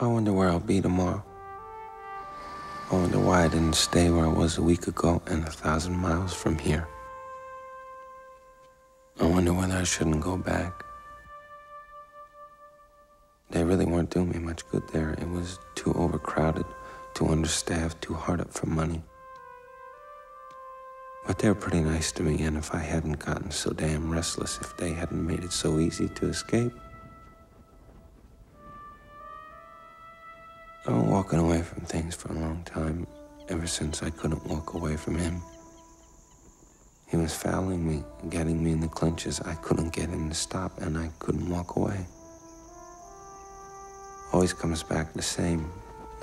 I wonder where I'll be tomorrow. I wonder why I didn't stay where I was a week ago and 1,000 miles from here. I wonder whether I shouldn't go back. They really weren't doing me much good there. It was too overcrowded, too understaffed, too hard up for money. But they were pretty nice to me, and if I hadn't gotten so damn restless, if they hadn't made it so easy to escape, I've been walking away from things for a long time, ever since I couldn't walk away from him. He was fouling me, getting me in the clinches. I couldn't get him to stop, and I couldn't walk away. Always comes back the same,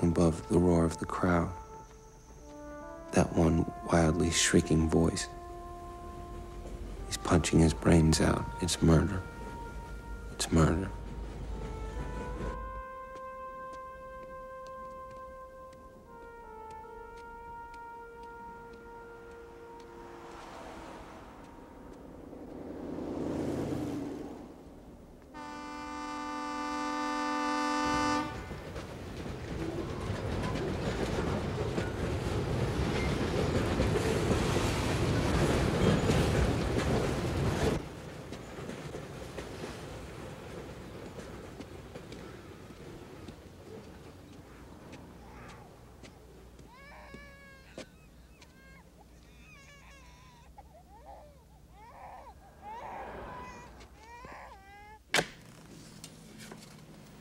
above the roar of the crowd. That one wildly shrieking voice. He's punching his brains out. It's murder. It's murder.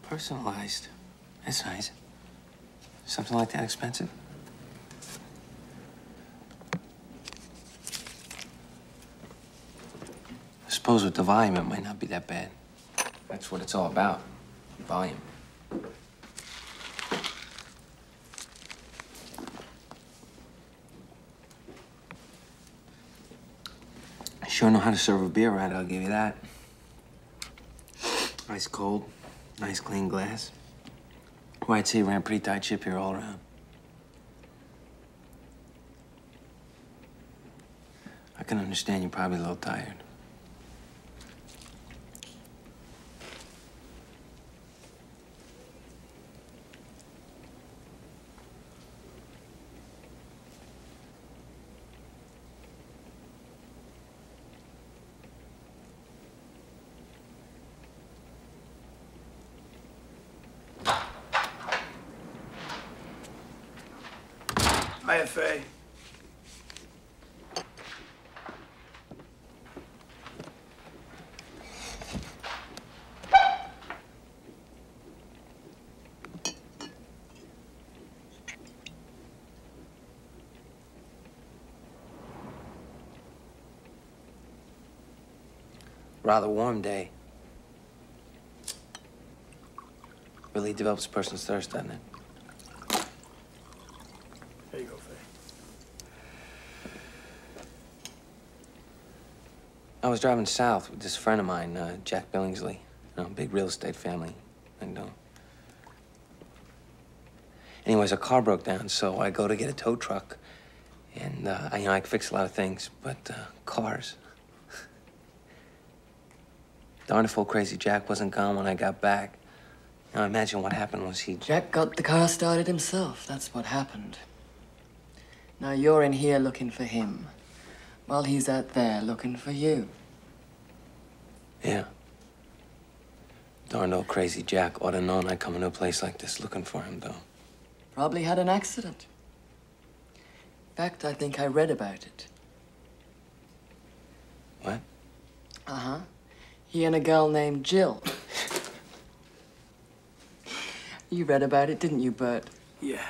Personalized. That's nice. Something like that expensive? I suppose with the volume, it might not be that bad. That's what it's all about. Volume. I sure know how to serve a beer right, I'll give you that. Ice cold. Nice clean glass. Well, I'd say you ran a pretty tight ship here all around. I can understand you're probably a little tired. Hiya, Faye. Rather warm day. Really develops a person's thirst, doesn't it? There you go, Faye. I was driving south with this friend of mine, Jack Billingsley. Big real estate family. And, anyways, a car broke down, so I go to get a tow truck. And, I can fix a lot of things, but, cars. Darn if old crazy Jack wasn't gone when I got back. Now, imagine what happened was Jack got the car started himself. That's what happened. Now you're in here looking for him, while he's out there looking for you. Yeah. Darn old crazy Jack ought to known I'd come into a place like this looking for him, though. Probably had an accident. In fact, I think I read about it. What? Uh-huh. He and a girl named Jill. You read about it, didn't you, Bert? Yeah.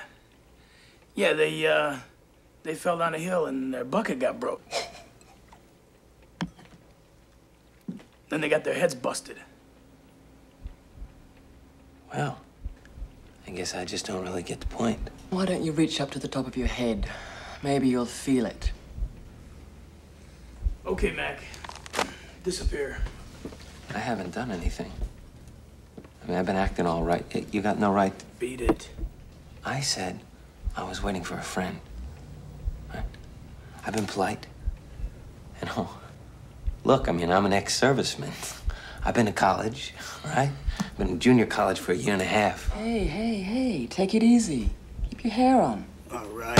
Yeah, they fell down a hill and their bucket got broke. Then they got their heads busted. Well, I guess I just don't really get the point. Why don't you reach up to the top of your head? Maybe you'll feel it. Okay, Mac. Disappear. I haven't done anything. I mean, I've been acting all right. You got no right. Beat it. I said I was waiting for a friend. Right? I've been polite. And look, I mean, I'm an ex-serviceman. I've been to college, all right? I've been in junior college for a year and a half. Hey, take it easy. Keep your hair on. All right.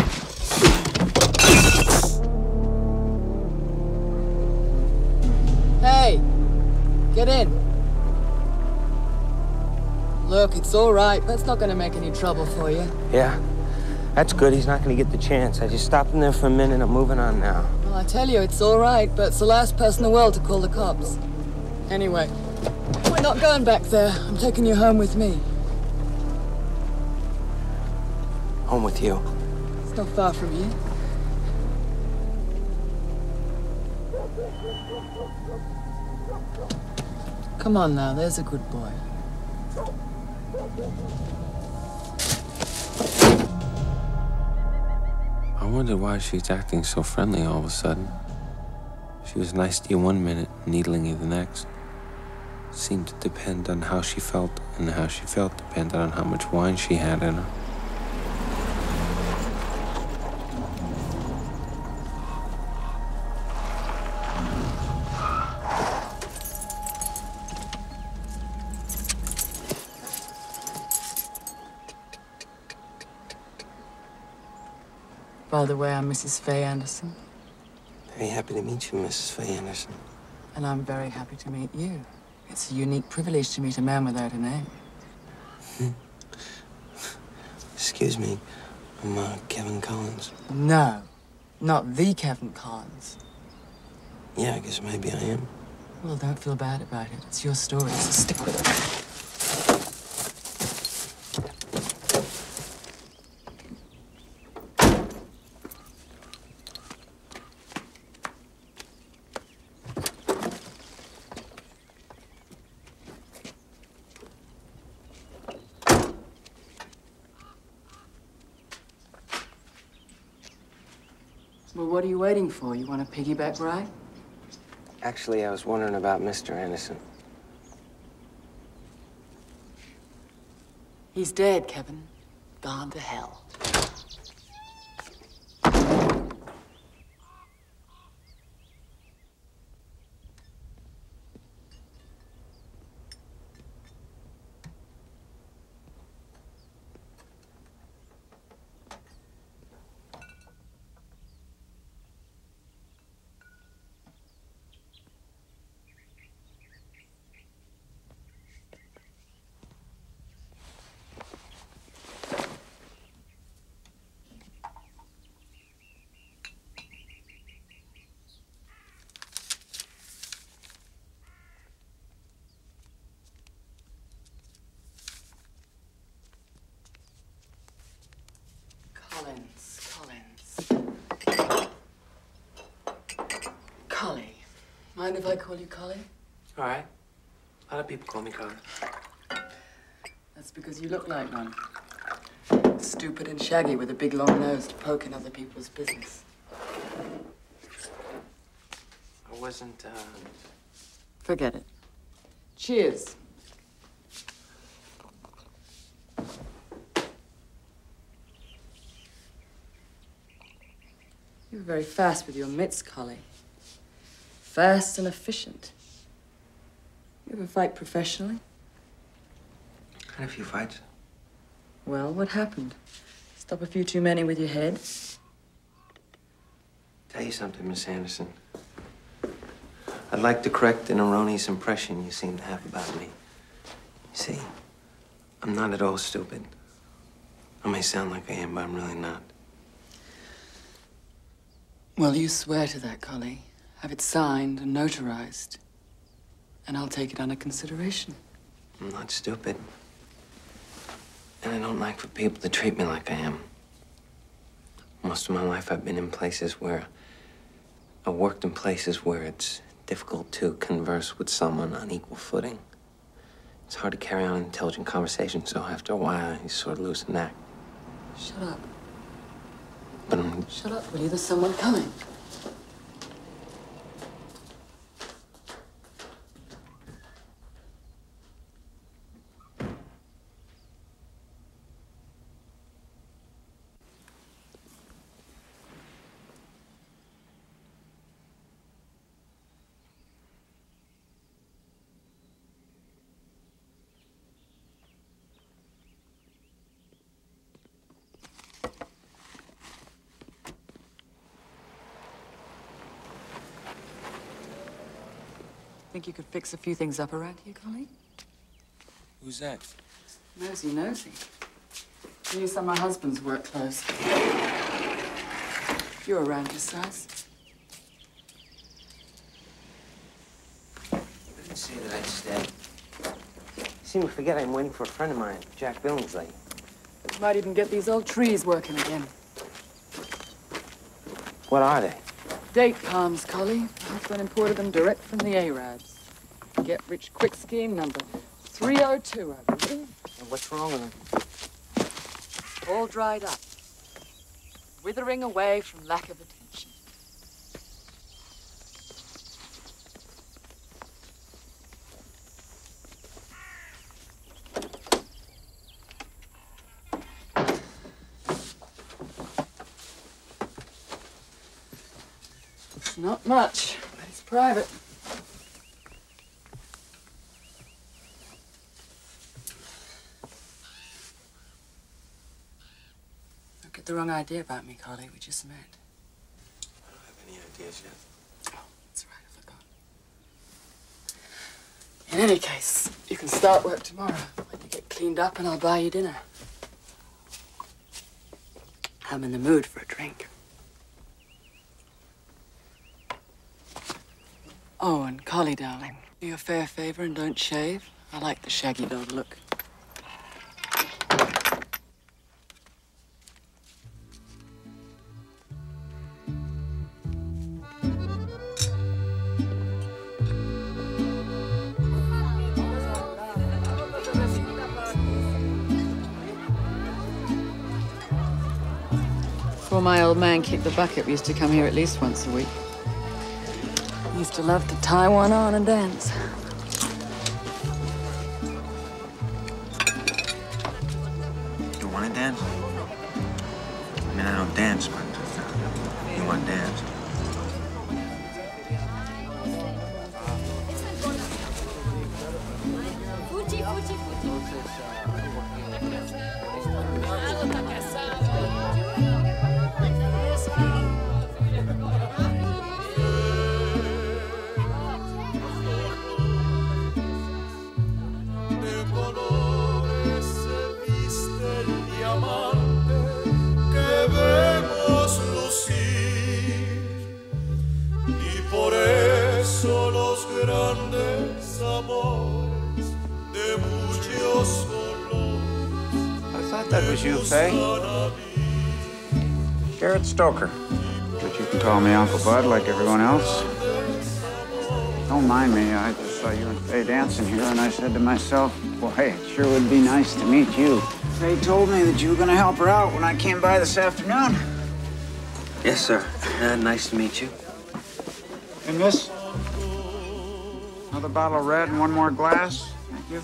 Hey, get in. Look, it's all right. That's not gonna make any trouble for you. Yeah, that's good. He's not gonna get the chance. I just stopped him there for a minute. I'm moving on now. Well, I tell you, it's all right, but it's the last person in the world to call the cops. Anyway, we're not going back there. I'm taking you home with me. Home with you. It's not far from you. Come on now, there's a good boy. I wondered why she's acting so friendly all of a sudden. She was nice to you one minute, needling you the next. Seemed to depend on how she felt, and how she felt depended on how much wine she had in her. By the way, I'm Mrs. Faye Anderson, Very happy to meet you, Mrs. Faye Anderson. and I'm very happy to meet you. It's a unique privilege to meet a man without a name. Excuse me, I'm Kevin Collins. No, not the Kevin Collins. Yeah, I guess maybe I am. Well, don't feel bad about it. It's your story, so stick with it. Well, what are you waiting for? You want a piggyback ride? Actually, I was wondering about Mr. Anderson. He's dead, Kevin. Gone to hell. Collie. Mind if I call you Collie? All right. A lot of people call me Carter. That's because you look like one. Stupid and shaggy with a big long nose to poke in other people's business. I wasn't, Forget it. Cheers. You were very fast with your mitts, Collie. Fast and efficient. You ever fight professionally? had a few fights. Well, what happened? Stop a few too many with your head? Tell you something, Miss Anderson. I'd like to correct an erroneous impression you seem to have about me. You see, I'm not at all stupid. I may sound like I am, but I'm really not. Well, you swear to that, Collie. Have it signed and notarized. And I'll take it under consideration. I'm not stupid. And I don't like for people to treat me like I am. Most of my life I've been in places where... I worked in places where it's difficult to converse with someone on equal footing. It's hard to carry on an intelligent conversation, so after a while, you sort of lose the knack. Shut up. But I'm... Shut up, will you? There's someone coming. Think you could fix a few things up around here, Collie? Who's that? Nosy. You use some of my husband's work clothes. You're around his size. I didn't say that I'd stay. You seem to forget I'm waiting for a friend of mine, Jack Billingsley. Might even get these old trees working again. What are they? Date palms, Collie. My husband imported them direct from the Arabs. Get rich quick scheme number 302, I believe. And what's wrong with them? All dried up. Withering away from lack of attention. It's not much, but it's private. Don't get the wrong idea about me, Collie. We just met. I don't have any ideas yet. Oh, that's right, I forgot. In any case, you can start work tomorrow when you get cleaned up and I'll buy you dinner. I'm in the mood for a drink. Oh, and Collie, darling, do you a fair favor and don't shave. I like the shaggy dog look. Before my old man kicked the bucket, we used to come here at least once a week. He used to love to tie one on and dance. You want to dance? I mean, I don't dance, but you want to dance? That was you, Faye. Garrett Stoker. But you can call me Uncle Bud like everyone else. Don't mind me. I just saw you and Faye dancing here, and I said to myself, well, hey, it sure would be nice to meet you. Faye told me that you were going to help her out when I came by this afternoon. Yes, sir. Nice to meet you. And miss? Another bottle of red and one more glass? Thank you.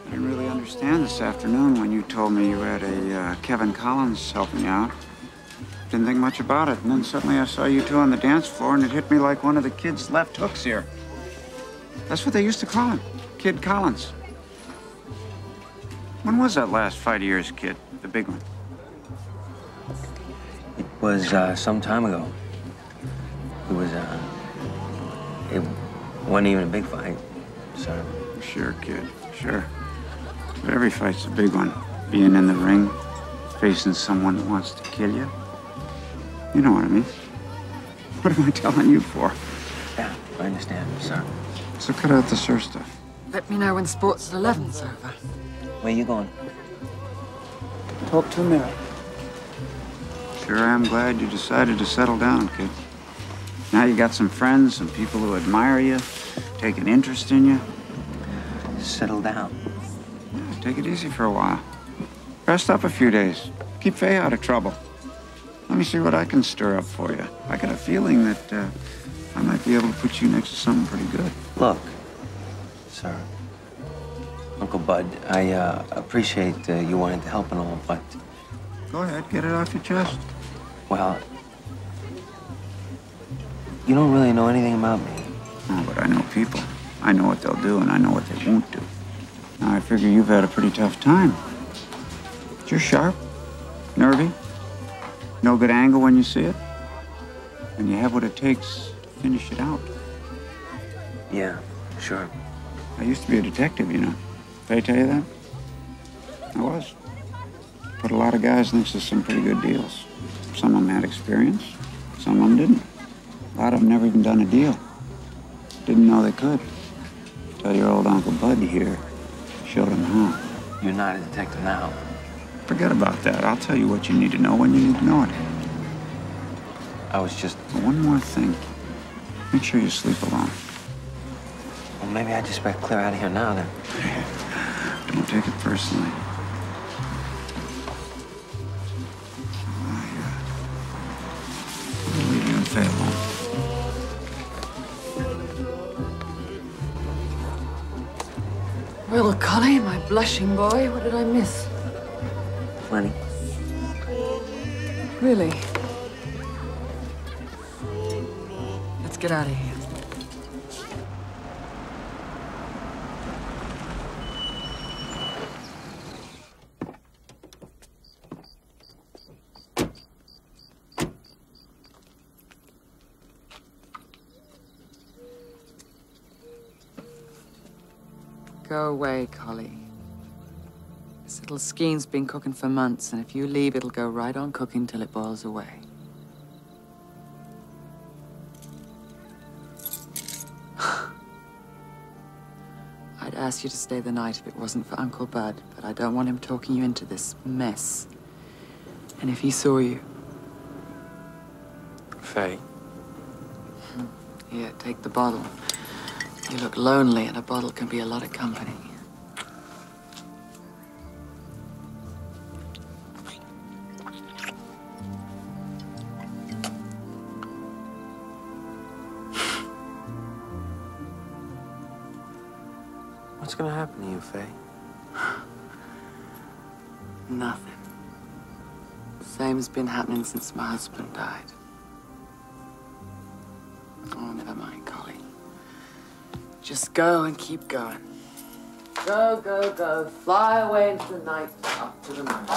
I didn't really understand this afternoon when you told me you had a Kevin Collins helping you out. Didn't think much about it, and then suddenly I saw you two on the dance floor, and it hit me like one of the kids' left hooks here. That's what they used to call him, Kid Collins. When was that last fight of yours, Kid? The big one? It was some time ago. It wasn't even a big fight, so. Sure, Kid, sure. But every fight's a big one. Being in the ring, facing someone that wants to kill you. You know what I mean. What am I telling you for? Yeah, I understand, sir. So cut out the sir stuff. Let me know when sports at 11's over. Where you going? Talk to a mirror. Sure am glad you decided to settle down, Kid. Now you got some friends, some people who admire you, take an interest in you. Settle down. Yeah, take it easy for a while. Rest up a few days. Keep Faye out of trouble. Let me see what I can stir up for you. I got a feeling that I might be able to put you next to something pretty good. Look, sir, Uncle Bud, I appreciate you wanting to help and all, but... Go ahead, get it off your chest. Well, you don't really know anything about me. Oh, but I know people. I know what they'll do, and I know what they won't do. Now, I figure you've had a pretty tough time. But you're sharp, nervy, no good angle when you see it, and you have what it takes to finish it out. Yeah, sure. I used to be a detective, you know. Did I tell you that? I was. Put a lot of guys next to some pretty good deals. Some of them had experience, some of them didn't. A lot of them never even done a deal. Didn't know they could. Tell your old Uncle Buddy here showed them how. You're not a detective now. Forget about that. I'll tell you what you need to know when you need to know it. I was just... But one more thing. Make sure you sleep alone. Well, maybe I just better clear out of here now, then. Don't take it personally. I'll leave you and Faye alone. Well, Collie, my blushing boy, what did I miss? Plenty. Really? Let's get out of here. Go away, Collie. This little scheme's been cooking for months, and if you leave, it'll go right on cooking till it boils away. I'd ask you to stay the night if it wasn't for Uncle Bud, but I don't want him talking you into this mess. And if he saw you... Faye. Here, take the bottle. You look lonely, and a bottle can be a lot of company. What's gonna happen to you, Faye? Nothing. Same has been happening since my husband died. Oh, never mind, Collie. Just go and keep going. Go, go, go. Fly away into the night, up to the moon.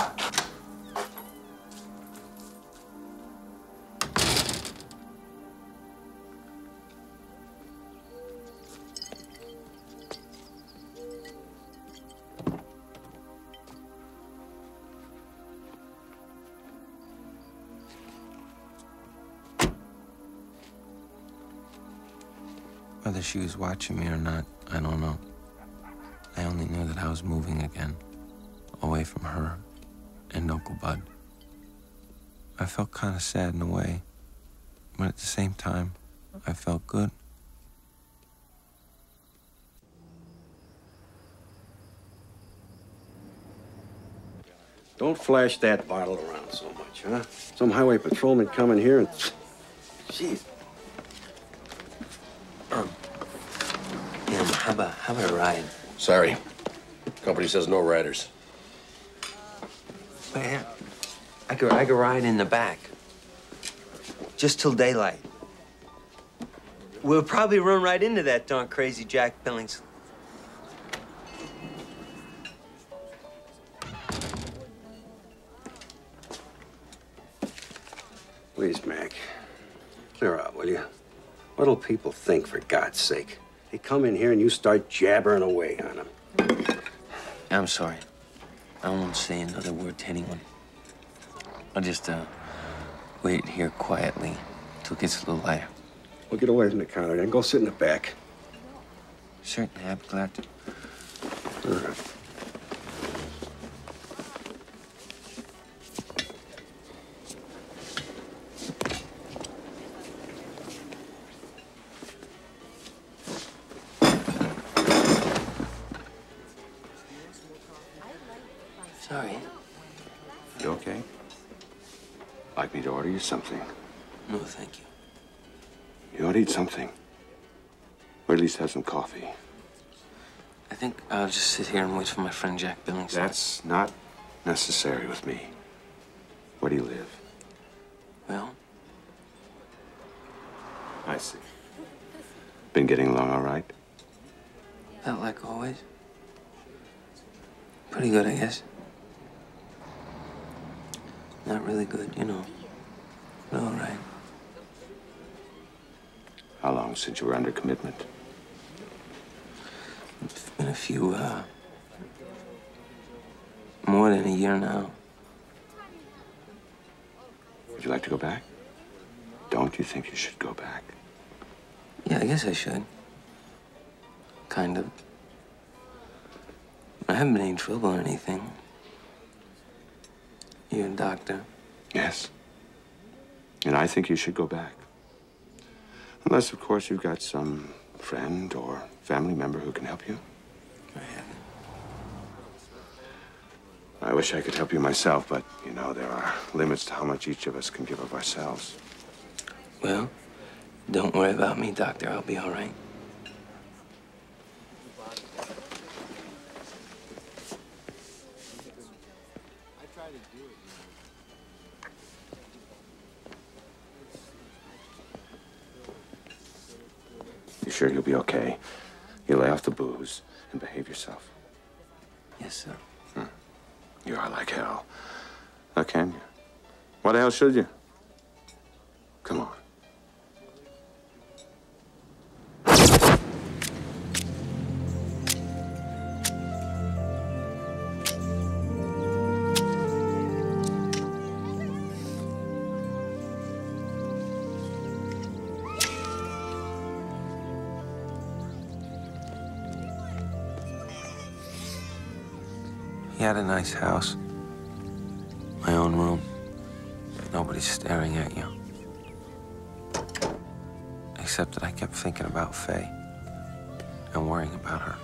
Whether she was watching me or not, I don't know. I only knew that I was moving again, away from her and Uncle Bud. I felt kind of sad in a way, but at the same time, I felt good. Don't flash that bottle around so much, huh? Some highway patrolman coming here and... Jeez. Yeah, how about a ride? Sorry. Company says no riders. But yeah, I could ride in the back. Just till daylight. We'll probably run right into that darn crazy Jack Billings. Please, Mac. Clear out, will you? What'll people think, for God's sake? They come in here and you start jabbering away on them. I'm sorry. I won't say another word to anyone. I'll just, wait here quietly till it gets a little lighter. We'll get away from the counter, then go sit in the back. Certainly, I'd be glad to. All right. Sorry. You okay? Like me to order you something? No, thank you. You ought to eat something. Or at least have some coffee. I think I'll just sit here and wait for my friend Jack Billings. That's not necessary with me. Where do you live? Well, I see. Been getting along all right? about like always. Pretty good, I guess. Not really good, you know. But all right. How long since you were under commitment? It's been a few, more than a year now. Would you like to go back? Don't you think you should go back? Yeah, I guess I should. Kind of. I haven't been in trouble or anything. You're a doctor. Yes. And I think you should go back. Unless, of course, you've got some friend or family member who can help you. I haven't. I wish I could help you myself, but, you know, there are limits to how much each of us can give of ourselves. Well, don't worry about me, Doctor. I'll be all right. You sure you'll be okay? You lay off the booze and behave yourself. Yes, sir. You are like hell. How can you? Why the hell should you? Come on. He had a nice house. My own room. Nobody's staring at you. Except that I kept thinking about Faye and worrying about her.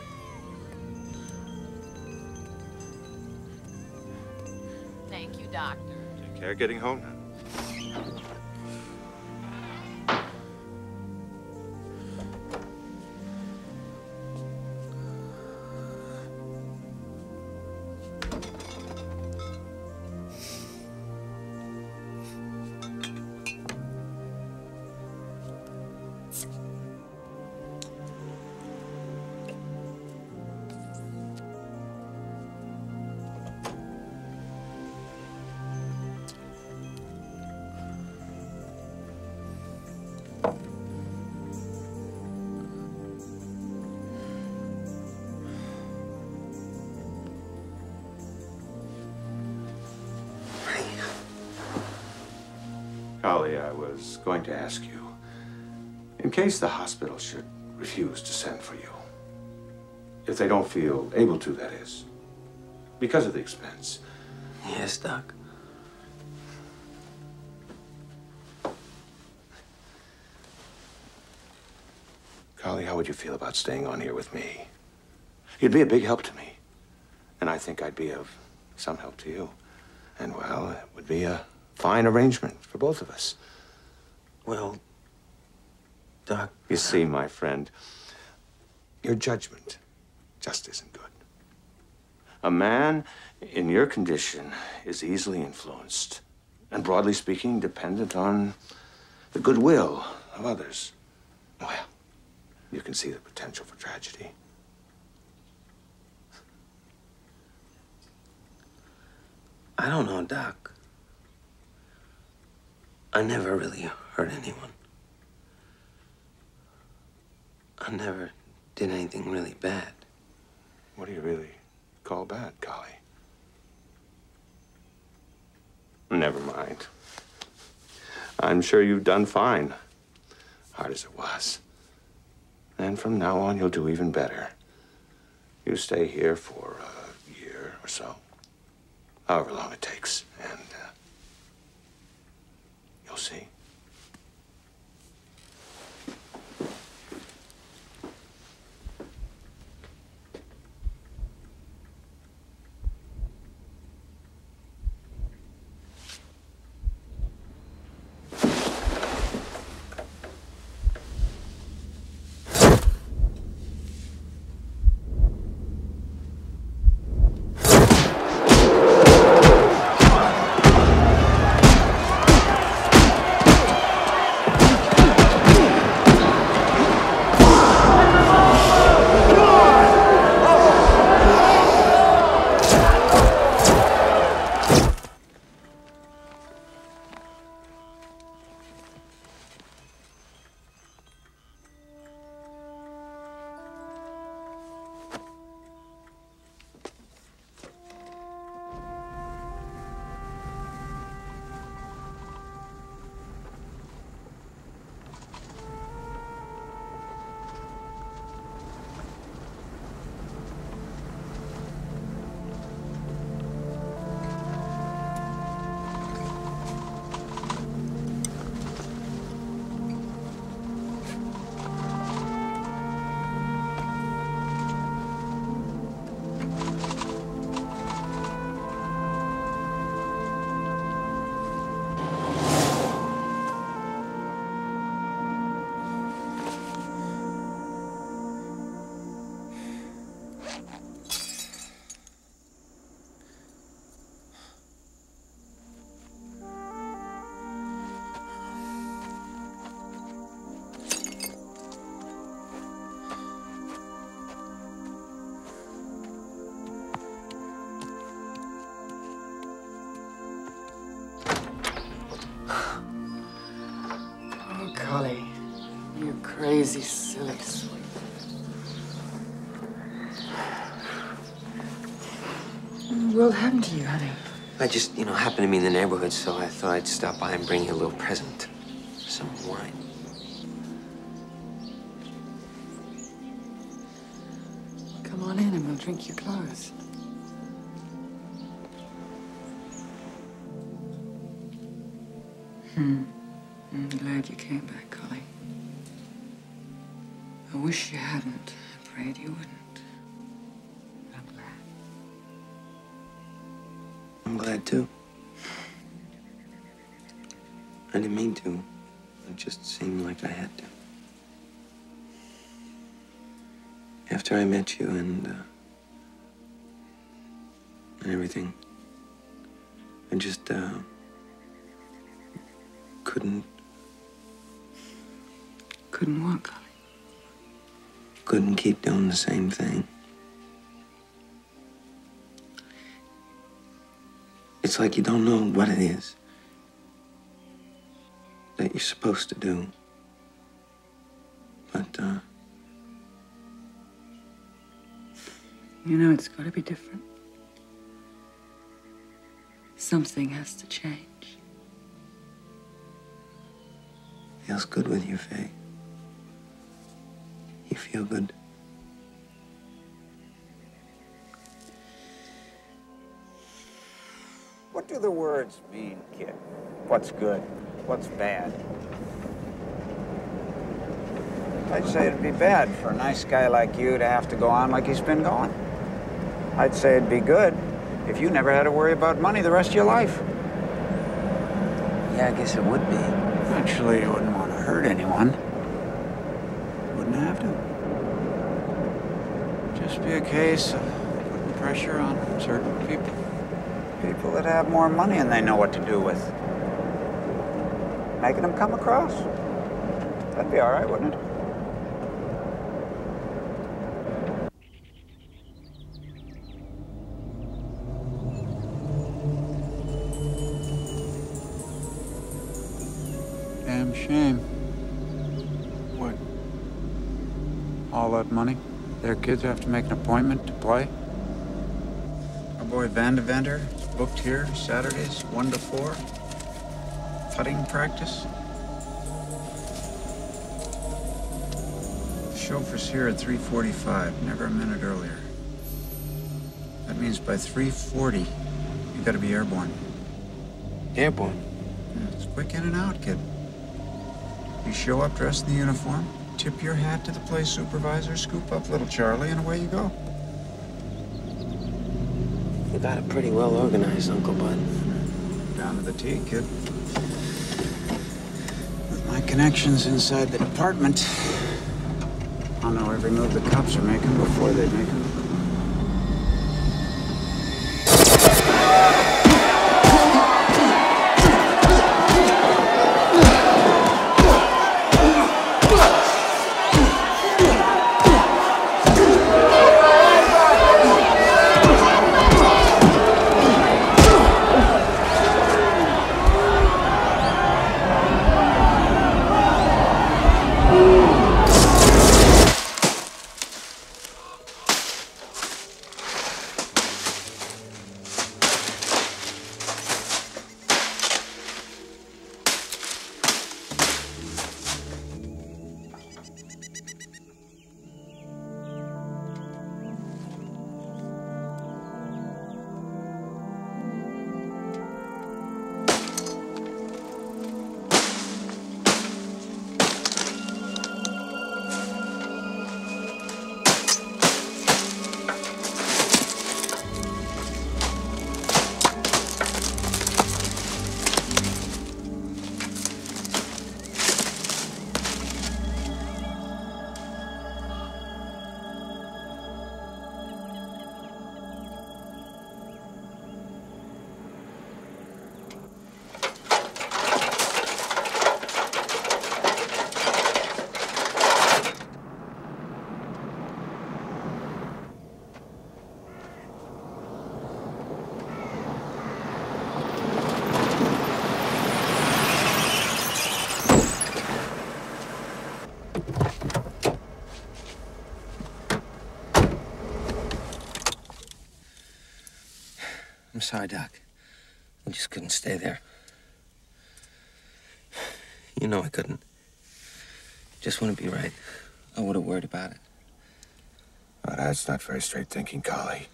Thank you, Doctor. Take care getting home now. Holly, I was going to ask you, in case the hospital should refuse to send for you, if they don't feel able to, that is, because of the expense. Yes, Doc. Holly, how would you feel about staying on here with me? You'd be a big help to me, and I think I'd be of some help to you. And, well, it would be a fine arrangement for both of us. Well, Doc... You see, my friend, your judgment just isn't good. A man in your condition is easily influenced, and broadly speaking, dependent on the goodwill of others. Well, you can see the potential for tragedy. I don't know, Doc. I never really hurt anyone. I never did anything really bad. What do you really call bad, Golly? Never mind. I'm sure you've done fine, hard as it was. And from now on, you'll do even better. You stay here for a year or so, however long it takes, and you'll see. easy, silly sweet. What in the world happened to you, honey? I just, happened to be in the neighborhood, so I thought I'd stop by and bring you a little present. Some wine. Come on in and we'll drink your clothes. I'm glad you came back, Collie. I wish you hadn't. I prayed you wouldn't. I'm glad. I'm glad, too. I didn't mean to. It just seemed like I had to. After I met you and everything, I just, couldn't. Couldn't what, Collie? Couldn't keep doing the same thing. It's like you don't know what it is that you're supposed to do. But, You know, it's got to be different. Something has to change. feels good with you, Faye. You feel good. What do the words mean, kid? What's good? What's bad? I'd say it'd be bad for a nice guy like you to have to go on like he's been going. I'd say it'd be good if you never had to worry about money the rest of your life. Yeah, I guess it would be. Naturally, you wouldn't want to hurt anyone. Wouldn't have to. Just be a case of putting pressure on certain people. People that have more money and they know what to do with. Making them come across. That'd be all right, wouldn't it? Damn shame. What? All that money? Their kids have to make an appointment to play? Our boy Van de Venter is booked here Saturdays, 1 to 4. Putting practice. The chauffeur's here at 3:45, never a minute earlier. That means by 3:40, you gotta be airborne. Airborne? Yeah, it's quick in and out, kid. You show up dressed in the uniform, tip your hat to the play supervisor, scoop up little Charlie, and away you go. You got it pretty well organized, Uncle Bud. Down to the T, kid. With my connections inside the department, I'll know every move the cops are making before they make them. I'm sorry, Doc. I just couldn't stay there. You know I couldn't. Just wouldn't be right. I would have worried about it. Oh, that's not very straight thinking, Collie.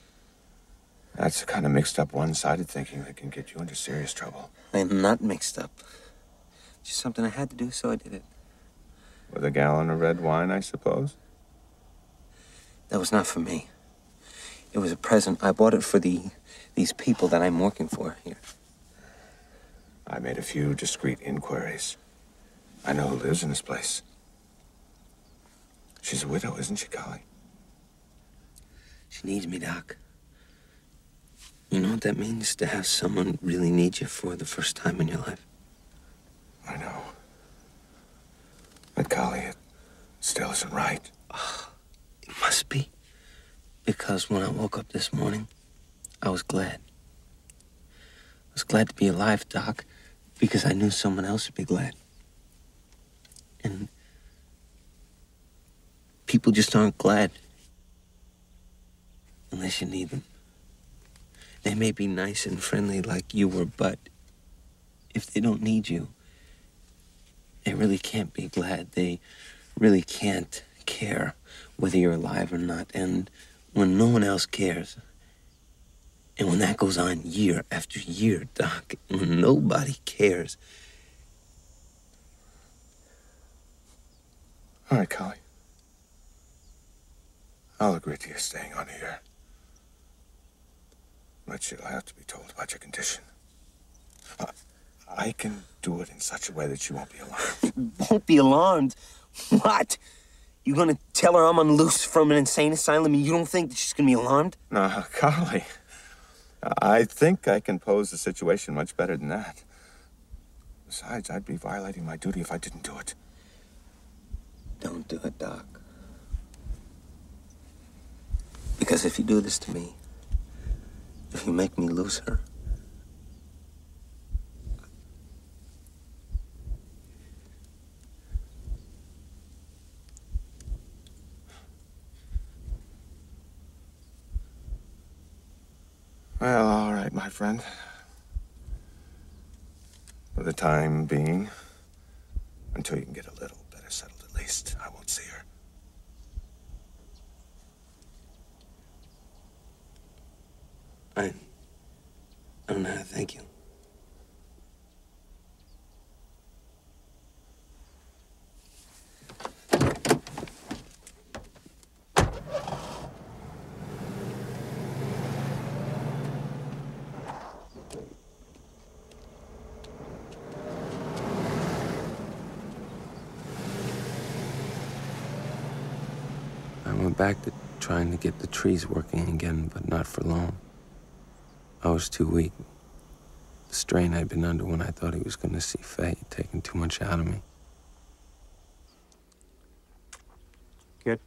That's the kind of mixed up, one-sided thinking that can get you into serious trouble. I'm not mixed up. Just something I had to do, so I did it. With a gallon of red wine, I suppose? That was not for me. It was a present. I bought it for these people that I'm working for here. I made a few discreet inquiries. I know who lives in this place. She's a widow, isn't she, Collie? She needs me, Doc. You know what that means, to have someone really need you for the first time in your life? I know. But, Collie, it still isn't right. It must be. Because when I woke up this morning, I was glad. I was glad to be alive, Doc, because I knew someone else would be glad. And people just aren't glad unless you need them. They may be nice and friendly like you were, but if they don't need you, they really can't be glad. They really can't care whether you're alive or not. And when no one else cares, and when that goes on year after year, Doc, and when nobody cares. All right, Collie. I'll agree to you staying on here. But you'll have to be told about your condition. I can do it in such a way that you won't be alarmed. Won't be alarmed? What? You gonna tell her I'm on loose from an insane asylum and you don't think that she's gonna be alarmed? No, Collie. I think I can pose the situation much better than that. Besides, I'd be violating my duty if I didn't do it. Don't do it, Doc. Because if you do this to me, if you make me lose her, well, all right, my friend. For the time being, until you can get a little better settled at least, I won't see her. I don't know how to thank you. I went back to trying to get the trees working again, but not for long. I was too weak. The strain I'd been under when I thought he was going to see Faye had taken too much out of me. Kid?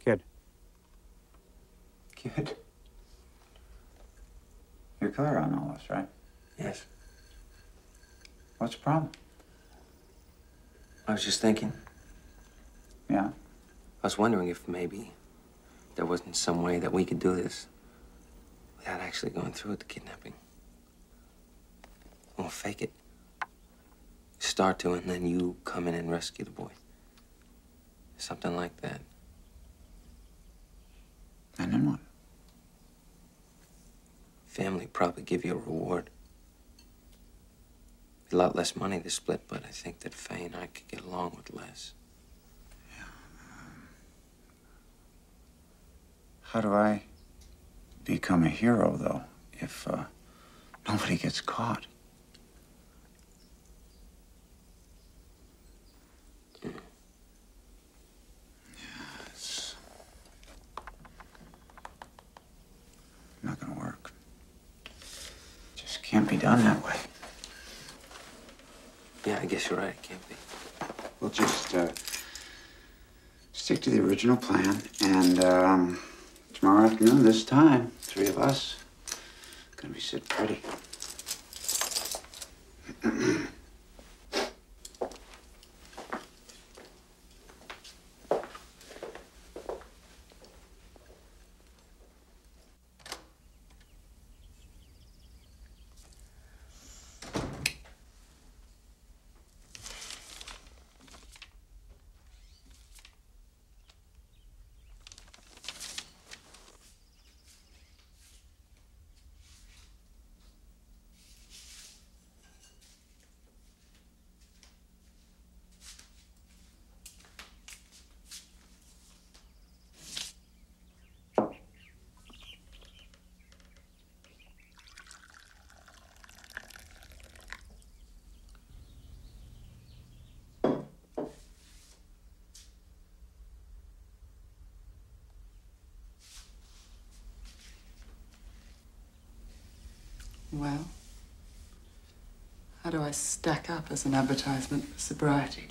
Kid? Kid? You're clear on all this, right? Yes. What's the problem? I was just thinking. Yeah? I was wondering if maybe there wasn't some way that we could do this without actually going through with the kidnapping. We'll fake it. Start to, and then you come in and rescue the boy. Something like that. And then what? Family probably give you a reward. A lot less money to split, but I think that Faye and I could get along with less. How do I become a hero, though, if nobody gets caught? It's not gonna work. Just can't be done that way. Yeah, I guess you're right. It can't be. We'll just stick to the original plan, and tomorrow afternoon, this time, three of us, gonna be sitting pretty. Well, how do I stack up as an advertisement for sobriety?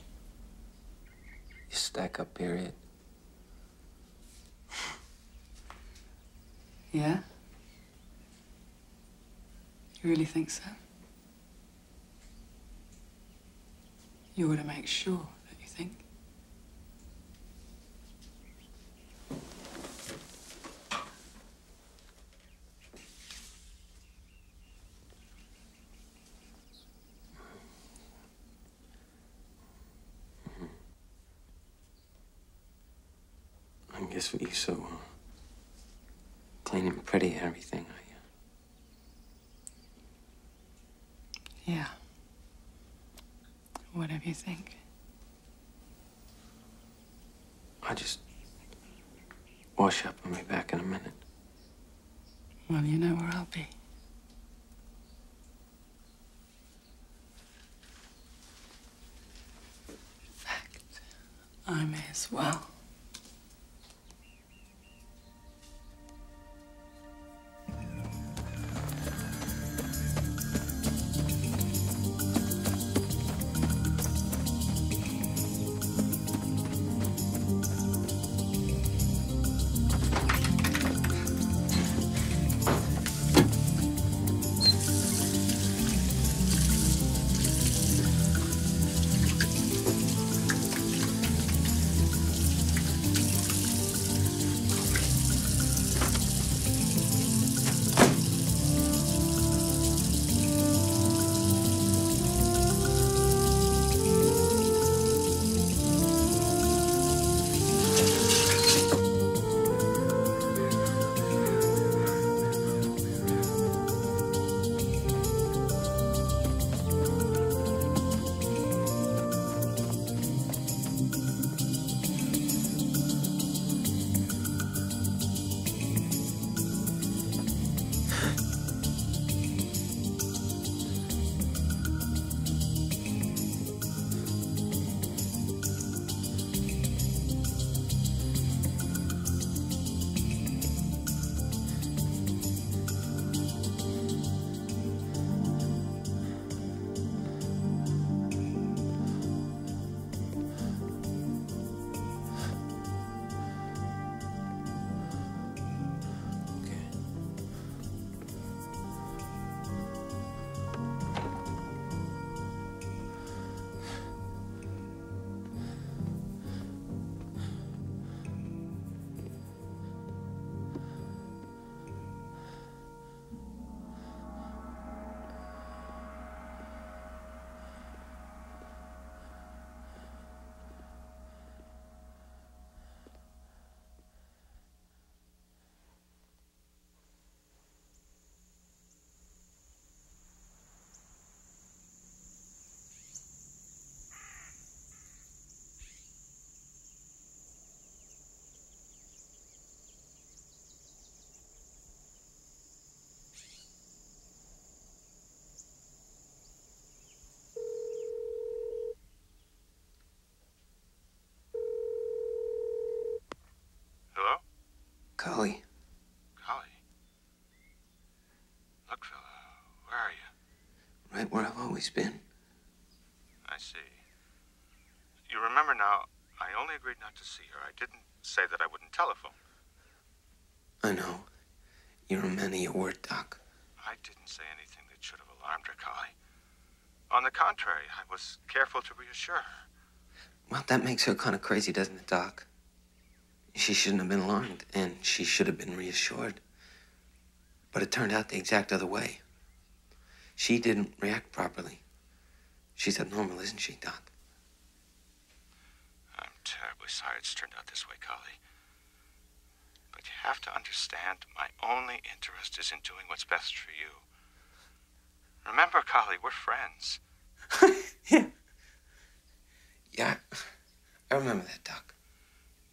You stack up, period. Yeah? You really think so? You ought to make sure, don't you think? I guess you're so clean and pretty and everything, are you? Yeah. Whatever you think. I'll just wash up and be back in a minute. Well, you know where I'll be. In fact, I may as well. Cully. Cully? Look, fella, where are you? Right where I've always been. I see. You remember now, I only agreed not to see her. I didn't say that I wouldn't telephone. I know. You're a man of your word, Doc. I didn't say anything that should have alarmed her, Cully. On the contrary, I was careful to reassure her. Well, that makes her kind of crazy, doesn't it, Doc? She shouldn't have been alarmed, and she should have been reassured. But it turned out the exact other way. She didn't react properly. She's abnormal, isn't she, Doc? I'm terribly sorry it's turned out this way, Cully. But you have to understand, my only interest is in doing what's best for you. Remember, Cully, we're friends. Yeah. Yeah, I remember that, Doc.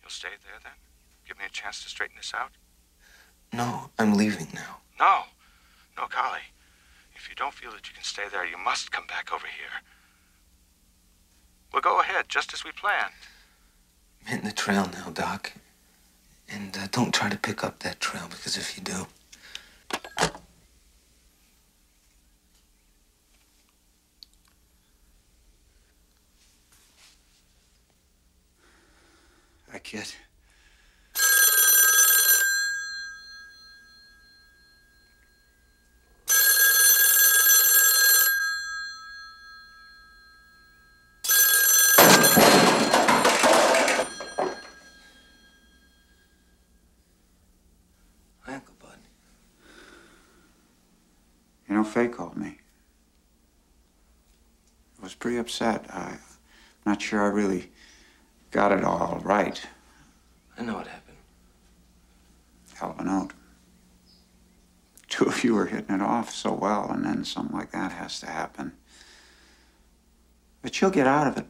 You'll stay there, then? Give me a chance to straighten this out? No, I'm leaving now. No. No, Cully. If you don't feel that you can stay there, you must come back over here. We'll go ahead, just as we planned. I'm hitting the trail now, Doc. And don't try to pick up that trail, because if you do... kid. Hi, Uncle Bud. You know, Faye called me. I was pretty upset. I'm not sure I really got it all right. I know what happened. Hell of a note. Two of you were hitting it off so well, and then something like that has to happen. But she'll get out of it.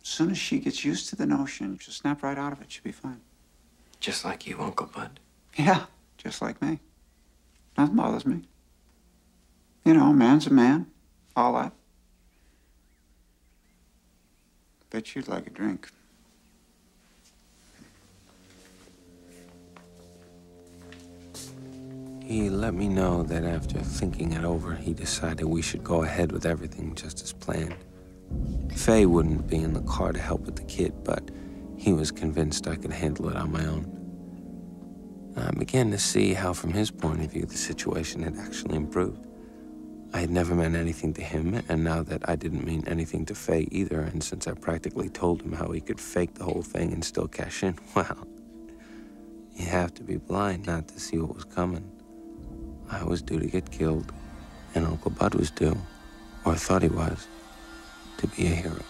As soon as she gets used to the notion, she'll snap right out of it. She'll be fine. Just like you, Uncle Bud. Yeah, just like me. Nothing bothers me. You know, a man's a man. All that. Bet you'd like a drink. He let me know that after thinking it over, he decided we should go ahead with everything just as planned. Faye wouldn't be in the car to help with the kid, but he was convinced I could handle it on my own. I began to see how, from his point of view, the situation had actually improved. I had never meant anything to him, and now that I didn't mean anything to Faye either, and since I practically told him how he could fake the whole thing and still cash in, well, you have to be blind not to see what was coming. I was due to get killed, and Uncle Bud was due, or thought he was, to be a hero.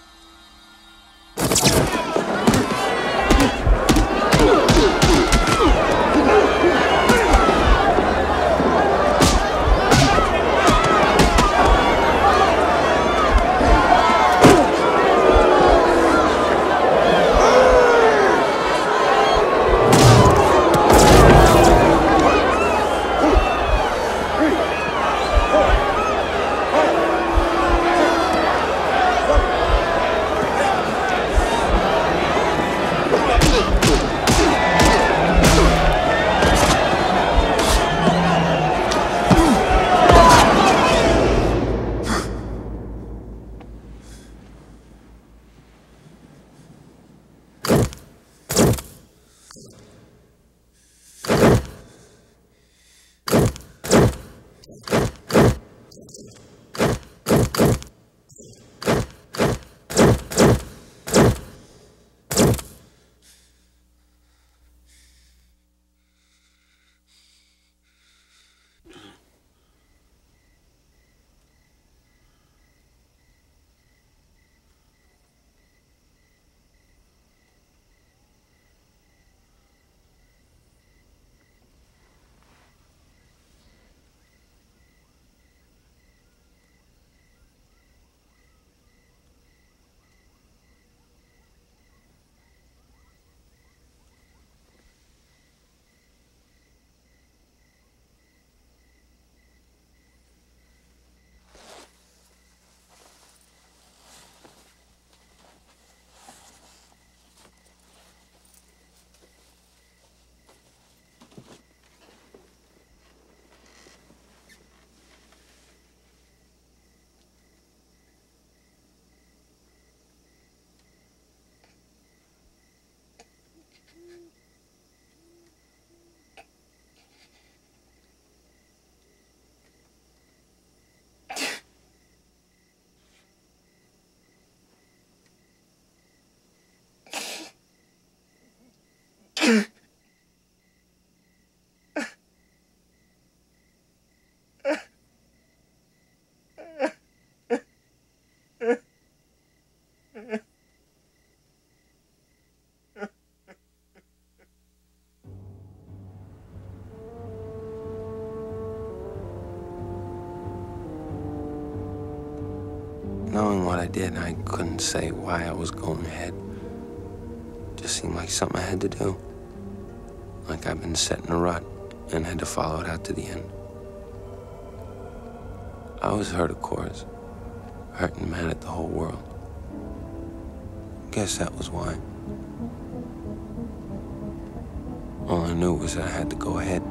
Knowing what I did, I couldn't say why I was going ahead. It just seemed like something I had to do. Like I'd been set in a rut and had to follow it out to the end. I was hurt, of course. Hurt and mad at the whole world. Guess that was why. All I knew was that I had to go ahead.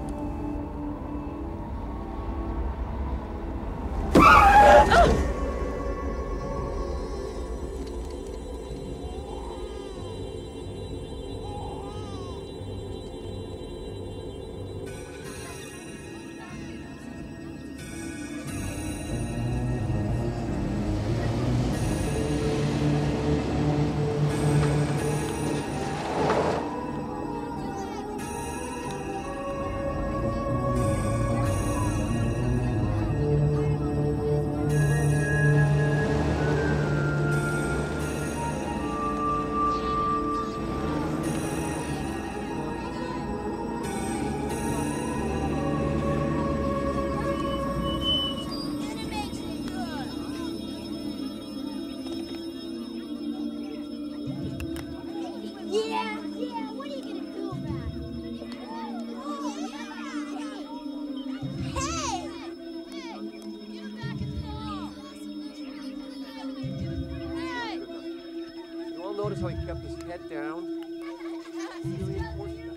Notice how he kept his head down? Really important.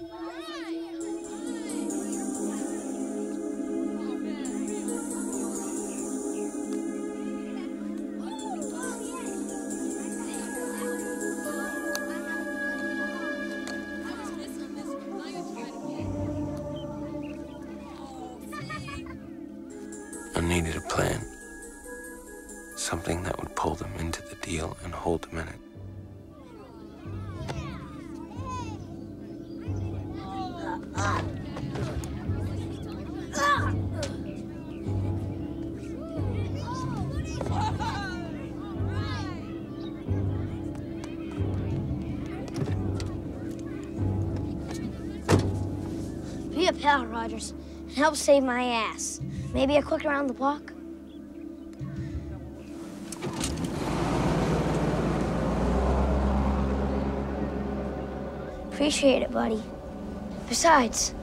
I needed a plan. Something that would pull them into the deal and hold them in it. Be a pal, Rogers, and help save my ass. Maybe a quick around the block? Appreciate it, buddy. Besides,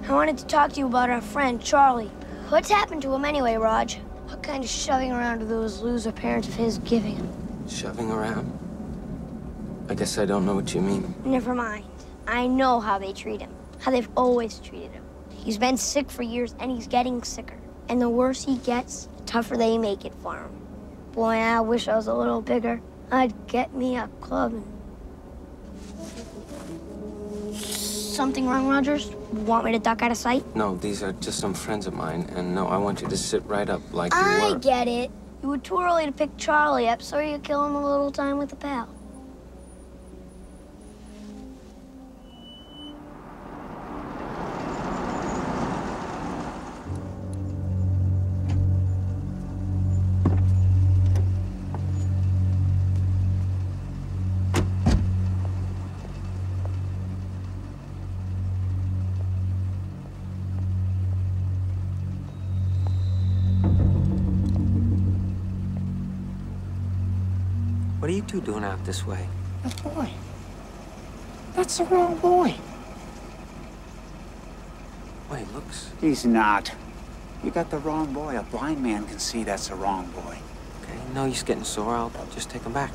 I wanted to talk to you about our friend, Charlie. What's happened to him anyway, Raj? What kind of shoving around do those loser parents of his giving him? Shoving around? I guess I don't know what you mean. Never mind. I know how they treat him. How they've always treated him. He's been sick for years, and he's getting sicker. And the worse he gets, the tougher they make it for him. Boy, I wish I was a little bigger. I'd get me a club and... Something wrong, Rogers? Want me to duck out of sight? No, these are just some friends of mine, and no, I want you to sit right up like you were. I get it. You were too early to pick Charlie up, so you kill him a little time with a pal. What are you two doing out this way? That boy. That's the wrong boy. Wait, looks... He's not. You got the wrong boy. A blind man can see that's the wrong boy. Okay, no use getting sore. I'll just take him back.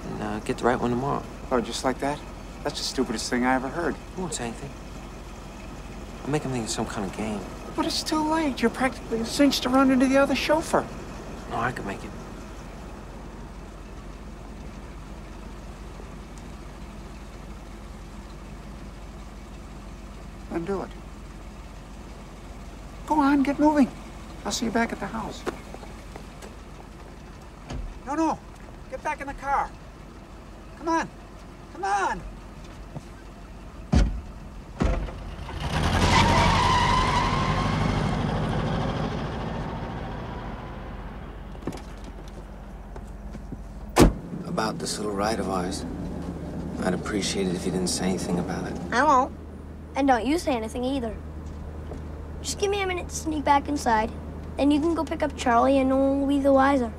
And get the right one tomorrow. Oh, just like that? That's the stupidest thing I ever heard. I won't say anything. I'll make him think it's some kind of game. But it's too late. You're practically a cinch to run into the other chauffeur. No, I can make it. Then do it. Go on, get moving. I'll see you back at the house. No. Get back in the car. Come on. Come on. About this little ride of ours, I'd appreciate it if you didn't say anything about it. I won't. And don't you say anything either. Just give me a minute to sneak back inside. Then you can go pick up Charlie and no one will be the wiser.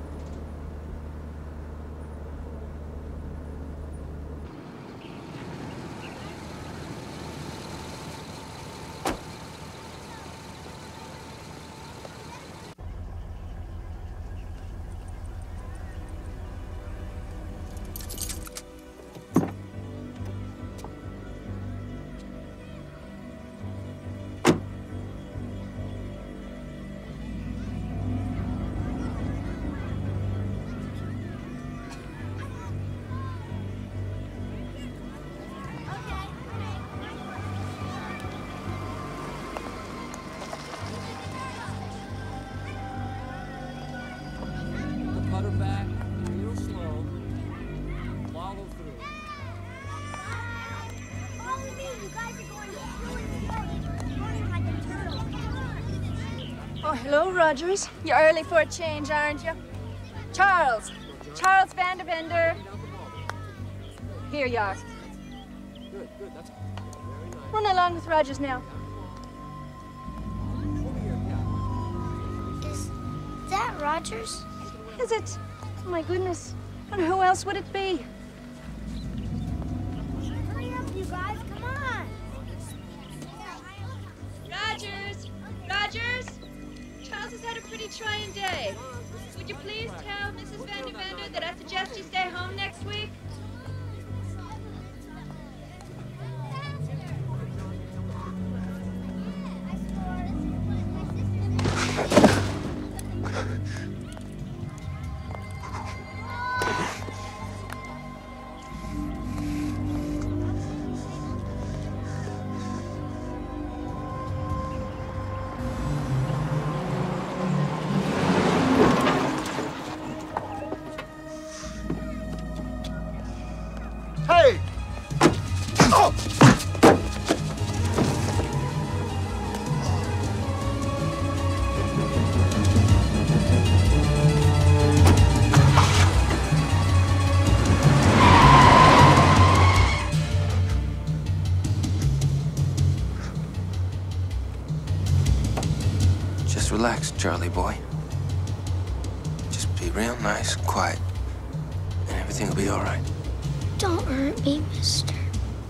Putter back, real slow. Follow through. Follow me, you guys are going like a turtle. Oh, hello, Rogers. You're early for a change, aren't you? Charles Vanderbender. Here you are. Good, that's very nice. Run along with Rogers now. Is that Rogers? Is it? Oh, my goodness. And who else would it be? Hurry up, you guys, come on. Rogers! Charles has had a pretty trying day. Would you please tell Mrs. Vanderbender that I suggest you stay home next week? Hey! Oh! Just relax, Charlie boy. Just be real nice, quiet, and everything will be all right. Don't hurt me, mister.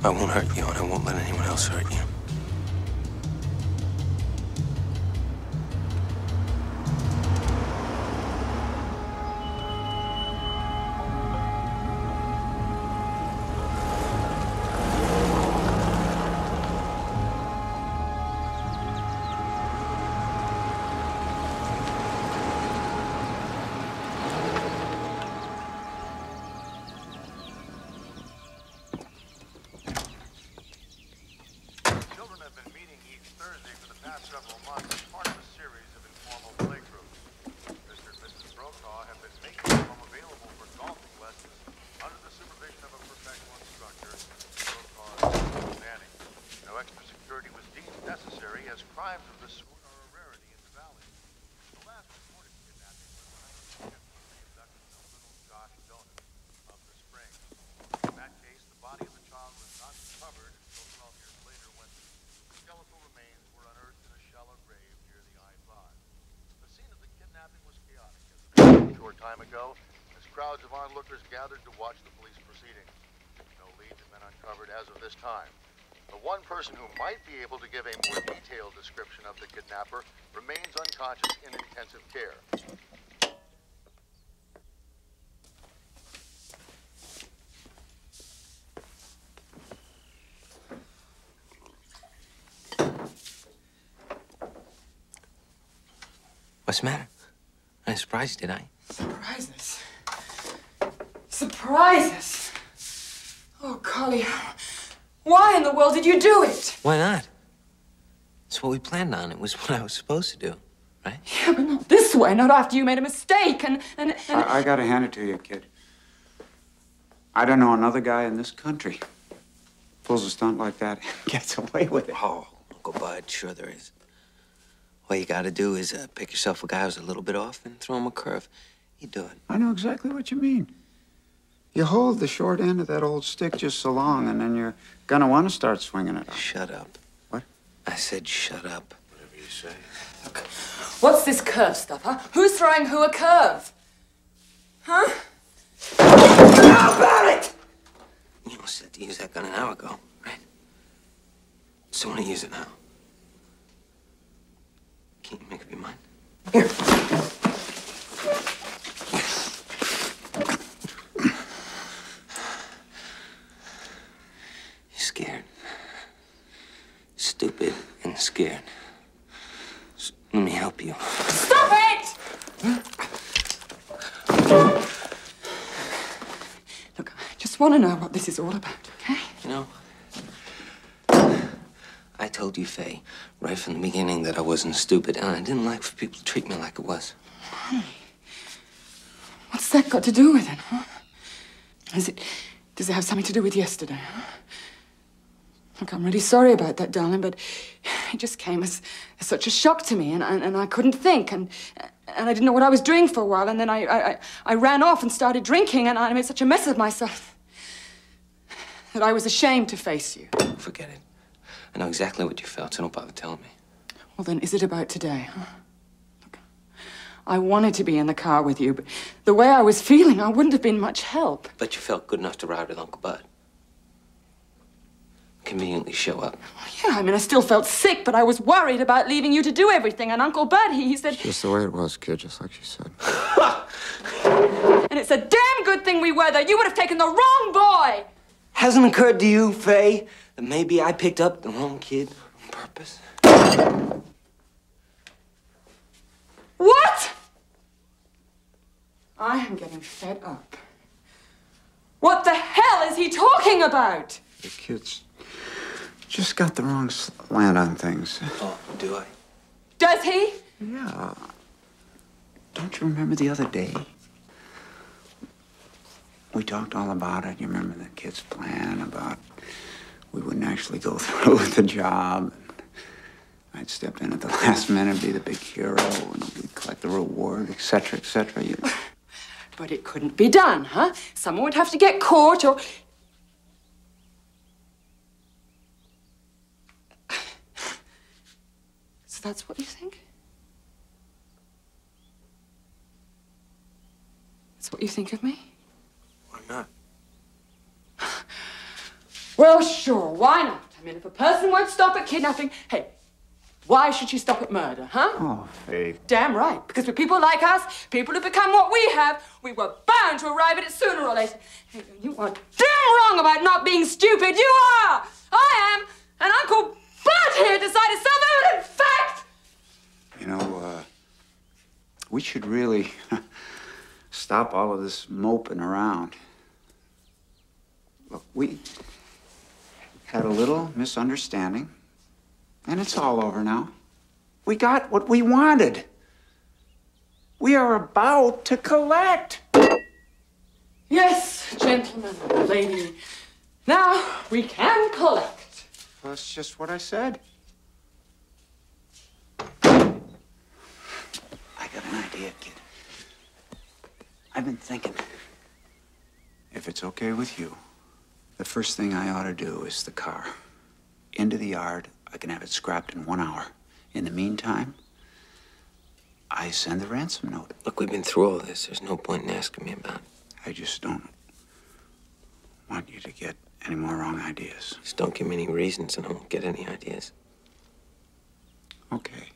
I won't hurt you, and I won't let anyone else hurt you. Several months as part of a series of informal playgroups. Mr. and Mrs. Brokaw have been making their home available for golfing lessons under the supervision of a professional instructor, Brokaw's nanny. No extra security was deemed necessary as crimes of this sort are a rarity in the valley. The last reported kidnapping was when the abduction of little Josh Donis of the Springs. In that case, the body of the child was not recovered until 12 years later when skeletal remains were unearthed in a shallow grave near the I-5. The scene of the kidnapping was chaotic a short time ago, as crowds of onlookers gathered to watch the police proceedings. No leads have been uncovered as of this time. The one person who might be able to give a more detailed description of the kidnapper remains unconscious in intensive care. What's the matter? I didn't surprise you, did I? Surprises. Surprises. Oh, Collie, why in the world did you do it? Why not? It's what we planned on. It was what I was supposed to do, right? Yeah, but not this way, not after you made a mistake and... I gotta hand it to you, kid. I don't know another guy in this country pulls a stunt like that and gets away with it. Oh, Uncle Bud, sure there is. All you gotta do is pick yourself a guy who's a little bit off and throw him a curve. You do it. I know exactly what you mean. You hold the short end of that old stick just so long, and then you're gonna want to start swinging it. Shut up. What? I said shut up. Whatever you say. Look, what's this curve stuff, huh? Who's throwing who a curve? Huh? How about it? You almost said to use that gun an hour ago, right? So want to use it now. Can't you make up your mind? Here. You're scared. Stupid and scared. So let me help you. Stop it! Look, I just want to know what this is all about, okay? You know, I told you, Faye, right from the beginning that I wasn't stupid, and I didn't like for people to treat me like it was. Honey, what's that got to do with it, huh? Does it have something to do with yesterday, huh? Look, I'm really sorry about that, darling, but it just came as such a shock to me, and I couldn't think, and I didn't know what I was doing for a while, and then I ran off and started drinking, and I made such a mess of myself that I was ashamed to face you. Forget it. I know exactly what you felt, so don't bother telling me. Well, then, is it about today, huh? Look, I wanted to be in the car with you, but the way I was feeling, I wouldn't have been much help. But you felt good enough to ride with Uncle Bud. Conveniently show up. Yeah, I mean, I still felt sick, but I was worried about leaving you to do everything. And Uncle Bud, he said... It's just the way it was, kid, just like she said. And it's a damn good thing we were there. You would have taken the wrong boy. Hasn't occurred to you, Faye, that maybe I picked up the wrong kid on purpose? What? am getting fed up. What the hell is he talking about? The kid's just got the wrong slant on things. Oh, do I? Does he? Yeah. Don't you remember the other day? We talked all about it. You remember the kid's plan about we wouldn't actually go through with the job. I'd step in at the last minute, be the big hero, and we'd collect the reward, etc., etc. But it couldn't be done, huh? Someone would have to get caught or... So that's what you think? That's what you think of me? Why not? Well, sure, why not? I mean, if a person won't stop at kidnapping, hey, why should she stop at murder, huh? Oh, Faith. Damn right, because with people like us, people who become what we have, we were bound to arrive at it sooner or later. Hey, you are damn wrong about not being stupid. You are! I am! And Uncle Bud here decided self-evident fact! You know, we should really stop all of this moping around. Look, we had a little misunderstanding, and it's all over now. We got what we wanted. We are about to collect. Yes, gentlemen, lady. Now we can collect. Well, that's just what I said. I got an idea, kid. I've been thinking. If it's okay with you, the first thing I ought to do is the car. Into the yard. I can have it scrapped in 1 hour. In the meantime, I send the ransom note. Look, we've been through all this. There's no point in asking me about it. I just don't want you to get any more wrong ideas. Just don't give me any reasons and I won't get any ideas. Okay.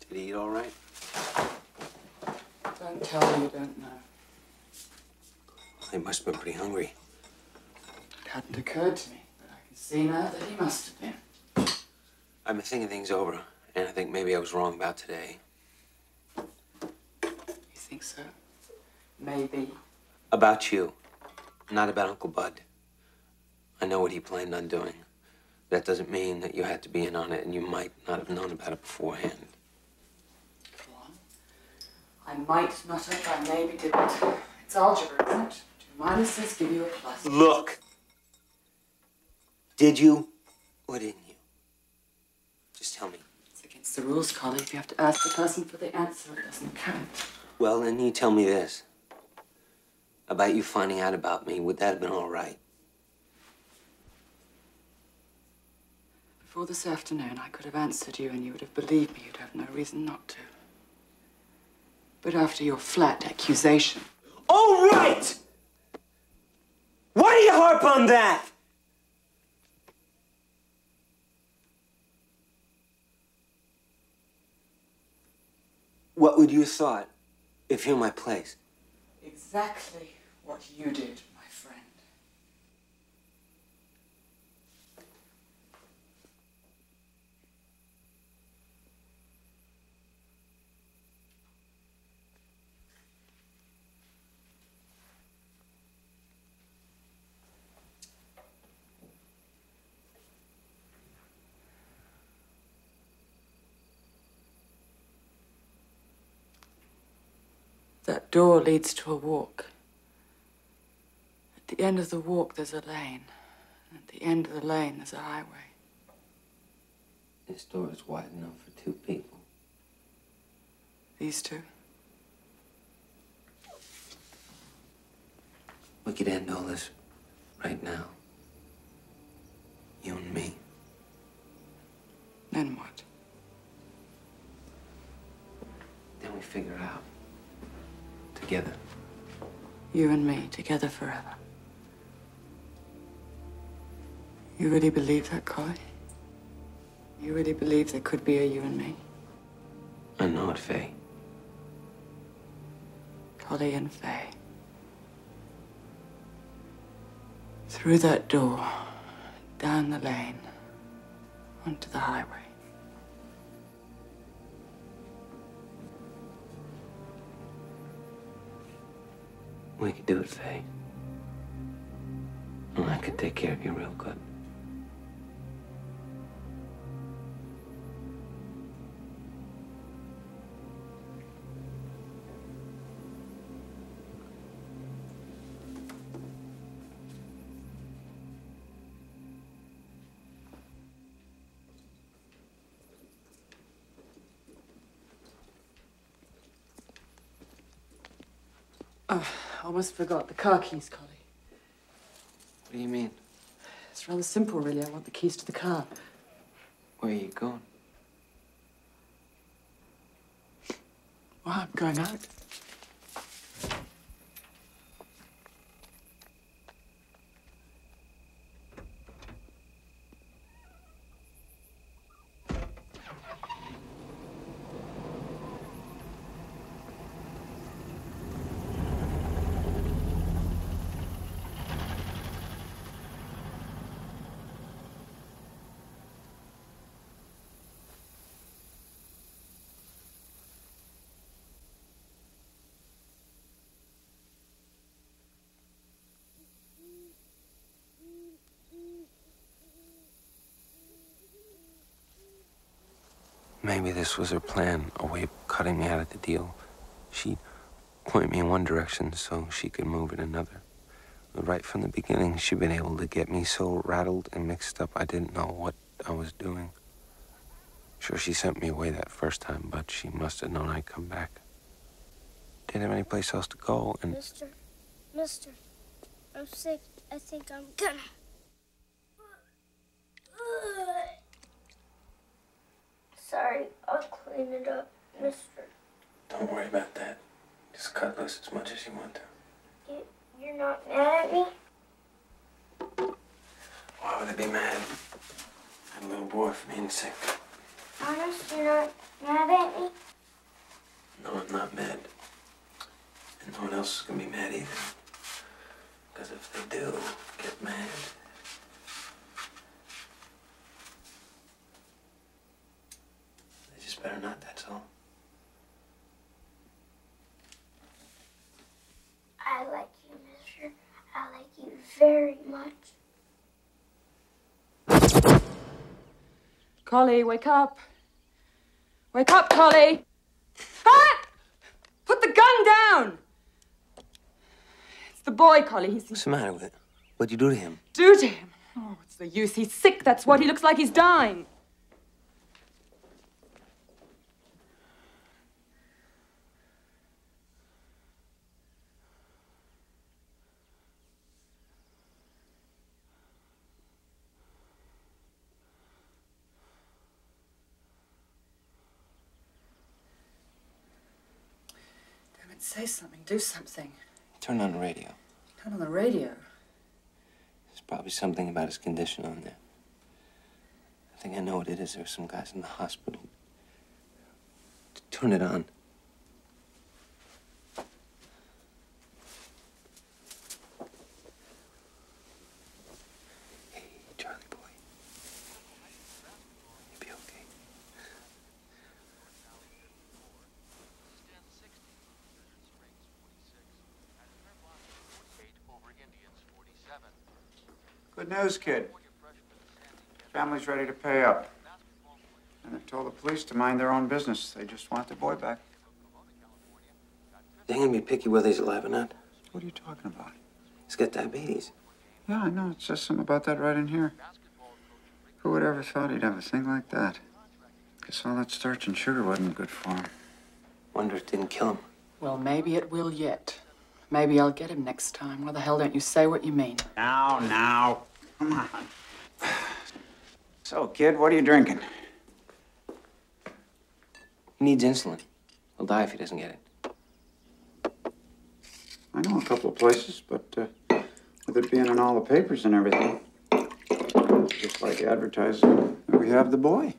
Did he eat all right? Don't tell me you don't know. He must have been pretty hungry. It hadn't occurred to me, but I can see now that he must have been. I've been thinking things over, and I think maybe I was wrong about today. You think so? Maybe. About you, not about Uncle Bud. I know what he planned on doing. That doesn't mean that you had to be in on it, and you might not have known about it beforehand. Go on. I might not have, I maybe didn't. It's algebra, isn't it? 2 minuses give you a plus. Look! Did you or didn't you? Just tell me. It's against the rules, Collie. If you have to ask the person for the answer, it doesn't count. Well, then you tell me this. About you finding out about me, would that have been all right? Before this afternoon, I could have answered you and you would have believed me. You'd have no reason not to. But after your flat accusation... All right! Why do you harp on that? What would you have thought if you're in my place? Exactly what you did, my friend. That door leads to a walk. At the end of the walk, there's a lane. And at the end of the lane, there's a highway. This door is wide enough for 2 people. These two? We could end all this right now. You and me. Then what? Then we figure it out. Together. You and me, together forever. You really believe that, Collie? You really believe there could be a you and me? I know it, Faye. Collie and Faye. Through that door, down the lane, onto the highway. We could do it, Faye. And I could take care of you real good. Oh, I almost forgot the car keys, Collie. What do you mean? It's rather simple, really. I want the keys to the car. Where are you going? Well, I'm going out. Maybe this was her plan, a way of cutting me out of the deal. She'd point me in one direction so she could move in another. But right from the beginning, she'd been able to get me so rattled and mixed up I didn't know what I was doing. Sure, she sent me away that first time, but she must have known I'd come back. Didn't have any place else to go, and... Mister, I'm sick. I think I'm gonna... Sorry, I'll clean it up, mister. Don't worry about that. Just cut loose as much as you want to. You're not mad at me? Why would I be mad? I'm a little boy for being sick. Honest, you're not mad at me? No, I'm not mad. And no one else is gonna be mad either. Because if they do get mad, they just better not, that's all. I like you, mister. I like you very much. Collie, wake up. Wake up, Collie. Ah! Put the gun down. It's the boy, Collie. What's the matter with it? What'd you do to him? Do to him? Oh, what's the use? He's sick, that's what. He looks like he's dying. Damn it, say something. Do something. Turn on the radio. Turn on the radio. There's probably something about his condition on there. I think I know what it is. There's some guys in the hospital. Turn it on. Good news, kid. Family's ready to pay up. And they told the police to mind their own business. They just want their boy back. They ain't gonna be picky whether he's alive or not. What are you talking about? He's got diabetes. Yeah, I know. It says something about that right in here. Who would ever thought he'd have a thing like that? Guess all that starch and sugar wasn't good for him. Wonder it didn't kill him. Well, maybe it will yet. Maybe I'll get him next time. Why the hell don't you say what you mean? Now. Come on. So, kid, what are you drinking? He needs insulin. He'll die if he doesn't get it. I know a couple of places, but with it being in all the papers and everything, it's just like advertising that we have the boy.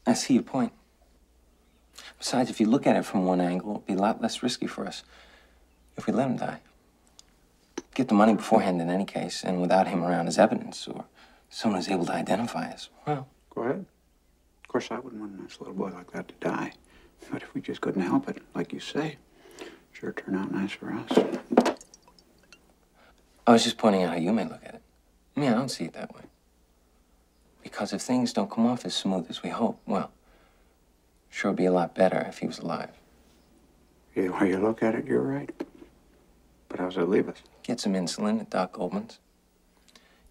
I see your point. Besides, if you look at it from one angle, it'd be a lot less risky for us if we let him die. Get the money beforehand in any case, and without him around as evidence, or someone who's able to identify us. Well, go ahead. Of course, I wouldn't want a nice little boy like that to die. But if we just couldn't help it, like you say, sure turn out nice for us. I was just pointing out how you may look at it. I mean, I don't see it that way. Because if things don't come off as smooth as we hope, well, sure it'd be a lot better if he was alive. Either way you look at it, you're right. But how's it leave us? Get some insulin at Doc Goldman's.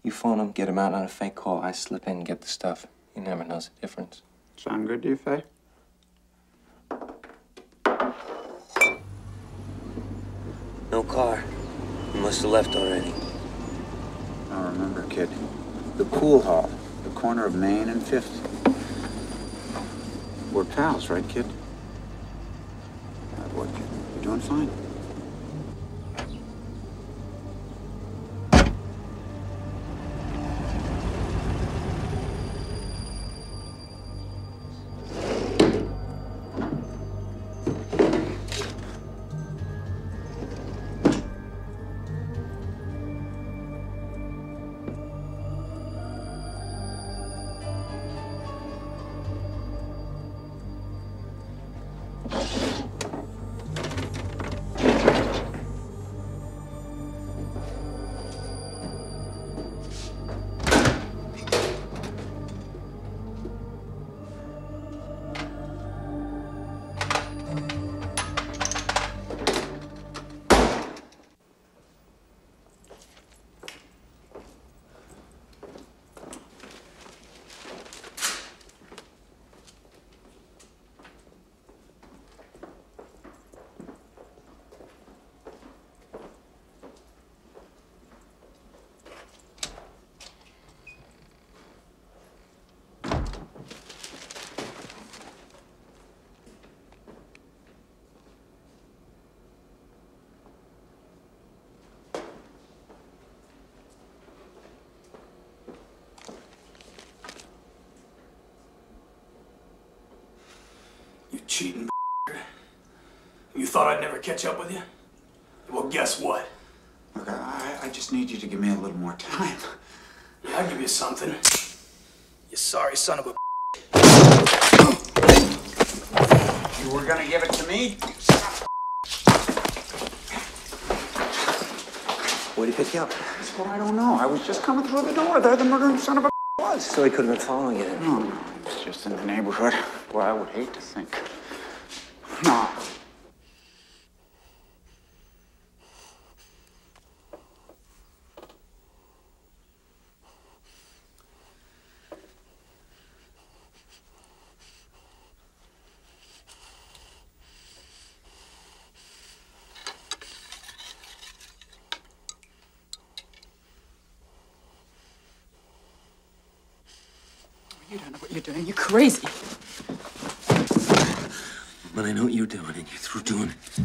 You phone him, get him out on a fake call. I slip in and get the stuff. He never knows the difference. Sound good to you, Faye? No car. He must have left already. Now remember, kid, the pool hall, the corner of Main and 5th. We're pals, right, kid? Hard work, kid. You're doing fine. You cheating bastard. You thought I'd never catch up with you? Well, guess what? Look, I just need you to give me a little more time. Yeah, I'll give you something. You sorry son of a You were gonna give it to me? Where'd he pick you up? That's what I don't know. I was just coming through the door. There the murdering son of a was. So he could have been following it. No, it's just in the neighborhood. Well, I would hate to think. No. You don't know what you're doing. You're crazy. But I know what you're doing, and you're through doing it.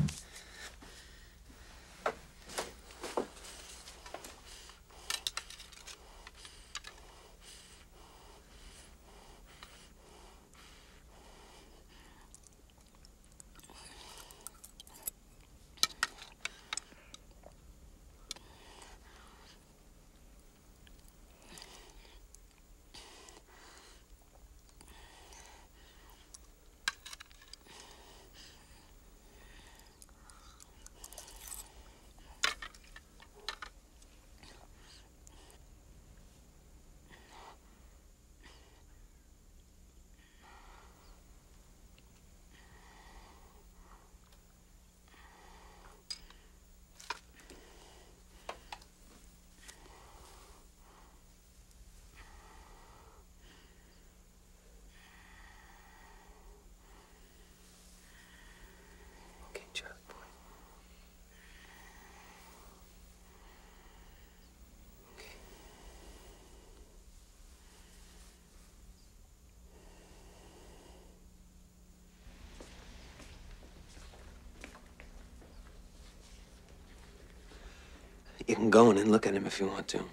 You can go in and look at him if you want to.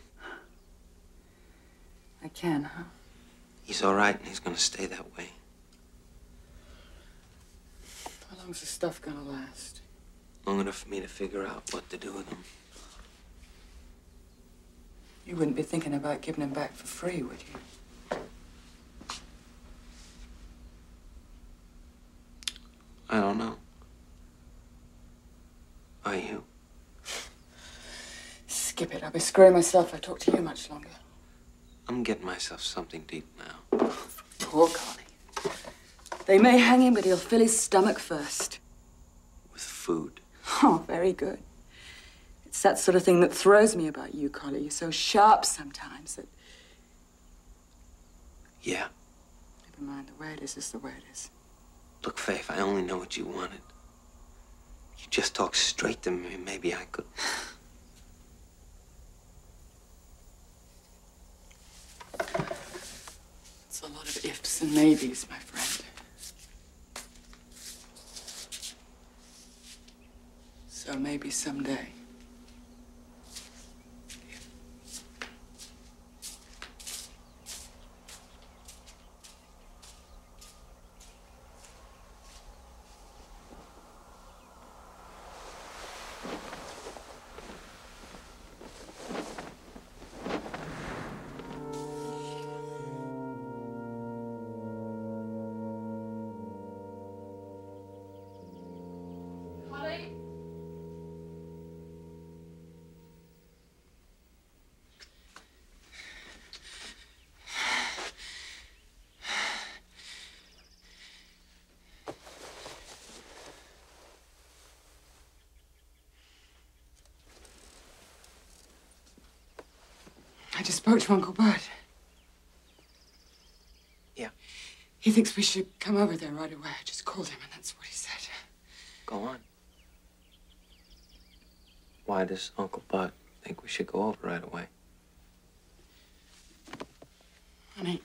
I can, huh? He's all right, and he's gonna stay that way. How long's the stuff gonna last? Long enough for me to figure out what to do with him. You wouldn't be thinking about giving him back for free, would you? I don't know. Are you? Skip it. I'll be screwing myself if I talk to you much longer. I'm getting myself something deep now. Poor Connie. They may hang him, but he'll fill his stomach first. With food. Oh, very good. It's that sort of thing that throws me about you, Collie. You're so sharp sometimes that... Yeah. Never mind, the way it is the way it is. Look, Faye, if I only know what you wanted. You just talk straight to me, maybe I could. It's a lot of ifs and maybes, my friend. So maybe someday. I just spoke to Uncle Bud. Yeah. He thinks we should come over there right away. I just called him, and that's what he said. Go on. Why does Uncle Bud think we should go over right away? Honey.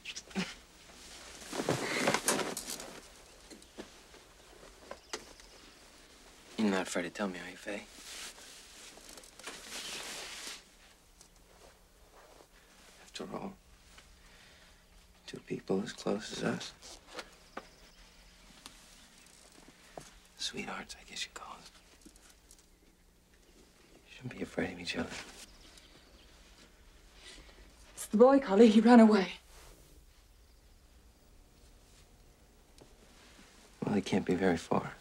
You're not afraid to tell me, are you, Faye? After all, two people as close as us. Sweethearts, I guess you call us. Shouldn't be afraid of each other. It's the boy, Collie. He ran away. Well, he can't be very far.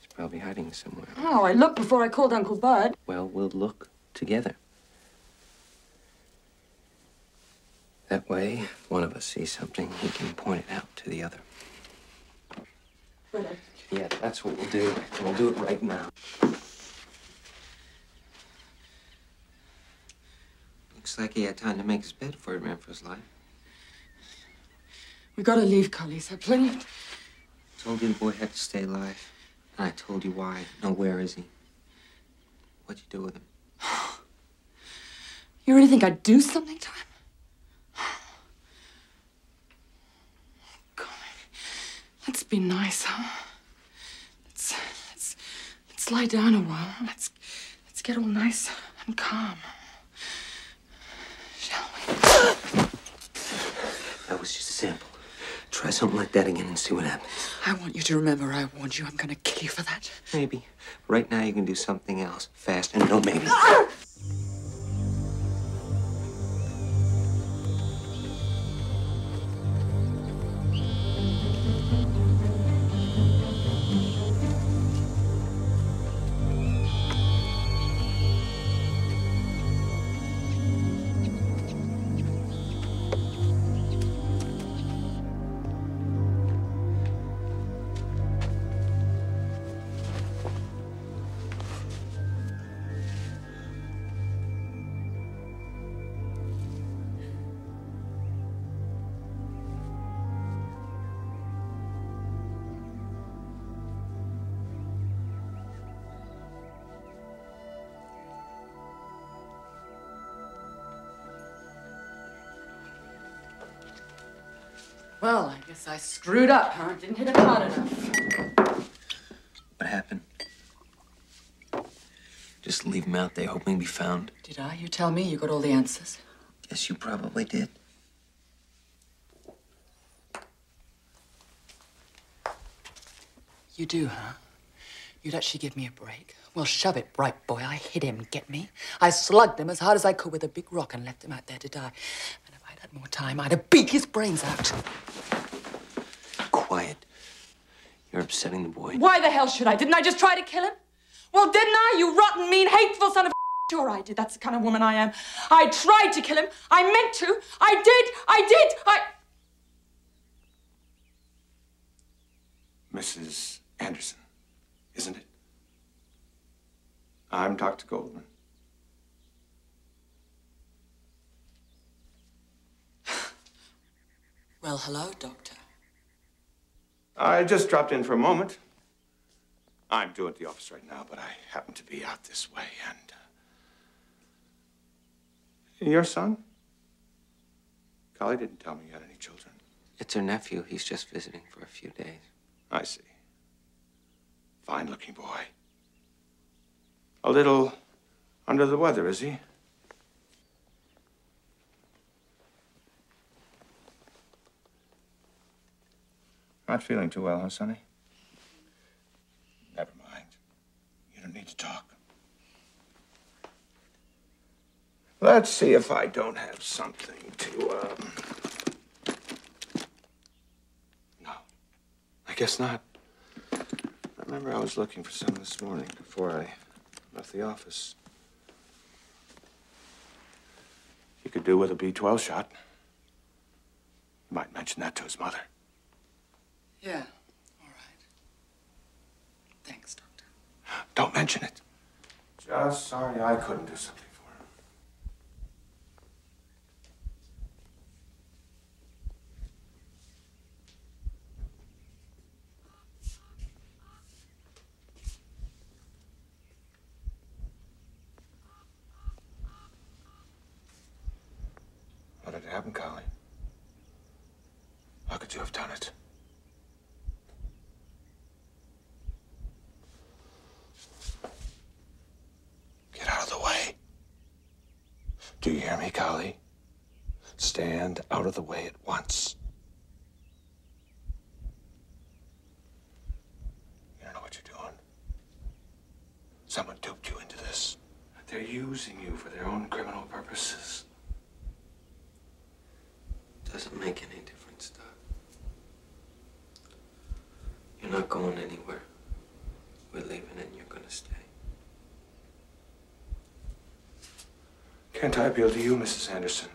He's probably hiding somewhere. Oh, I looked before I called Uncle Bud. Well, we'll look together. That way, if one of us sees something, he can point it out to the other. But Yeah, that's what we'll do. And we'll do it right now. Looks like he had time to make his bed before he ran for his life. we gotta leave, Collie. He's had plenty of... Told you the boy had to stay alive. And I told you why. Now, where is he? What'd you do with him? You really think I'd do something to him? Collie, let's be nice, huh? Let's lie down a while. Let's get all nice and calm. Shall we? That was just a sample. Try something like that again and see what happens. I want you to remember I warned you. I'm gonna kill you for that. Maybe. Right now you can do something else. Fast and no maybe. Well, I guess I screwed up, huh? Didn't hit it hard enough. What happened? Just leave him out there hoping to be found. Did I? You tell me you got all the answers. Guess you probably did. You do, huh? You'd actually give me a break. Well, shove it, bright boy. I hit him, get me? I slugged him as hard as I could with a big rock and left him out there to die. And if I'd had more time, I'd have beat his brains out. Quiet. You're upsetting the boy. Why the hell should I? Didn't I just try to kill him? Well, didn't I, you rotten, mean, hateful son of a... Sure I did. That's the kind of woman I am. I tried to kill him. I meant to. I did. Mrs. Anderson, isn't it? I'm Dr. Goldman. Well, hello, Doctor. I just dropped in for a moment. I'm due at the office right now, but I happen to be out this way, and... Your son? Collie didn't tell me you had any children. It's her nephew. He's just visiting for a few days. I see. Fine-looking boy. A little under the weather, is he? Not feeling too well, huh, Sonny? Never mind. You don't need to talk. Let's see if I don't have something to, No. I guess not. I remember I was looking for some this morning before I left the office. He could do with a B12 shot. You might mention that to his mother. Yeah, all right. Thanks, Doctor. Don't mention it. Just sorry I couldn't do something for him. How did it happen, Collie? How could you have done it? Get out of the way. Do you hear me, Collie? Stand out of the way at once. You don't know what you're doing. Someone duped you into this. They're using you for their own criminal purposes. Doesn't make any difference, Doc. You're not going anywhere. We're leaving and you're gonna stay. Can't I appeal to you, Mrs. Anderson?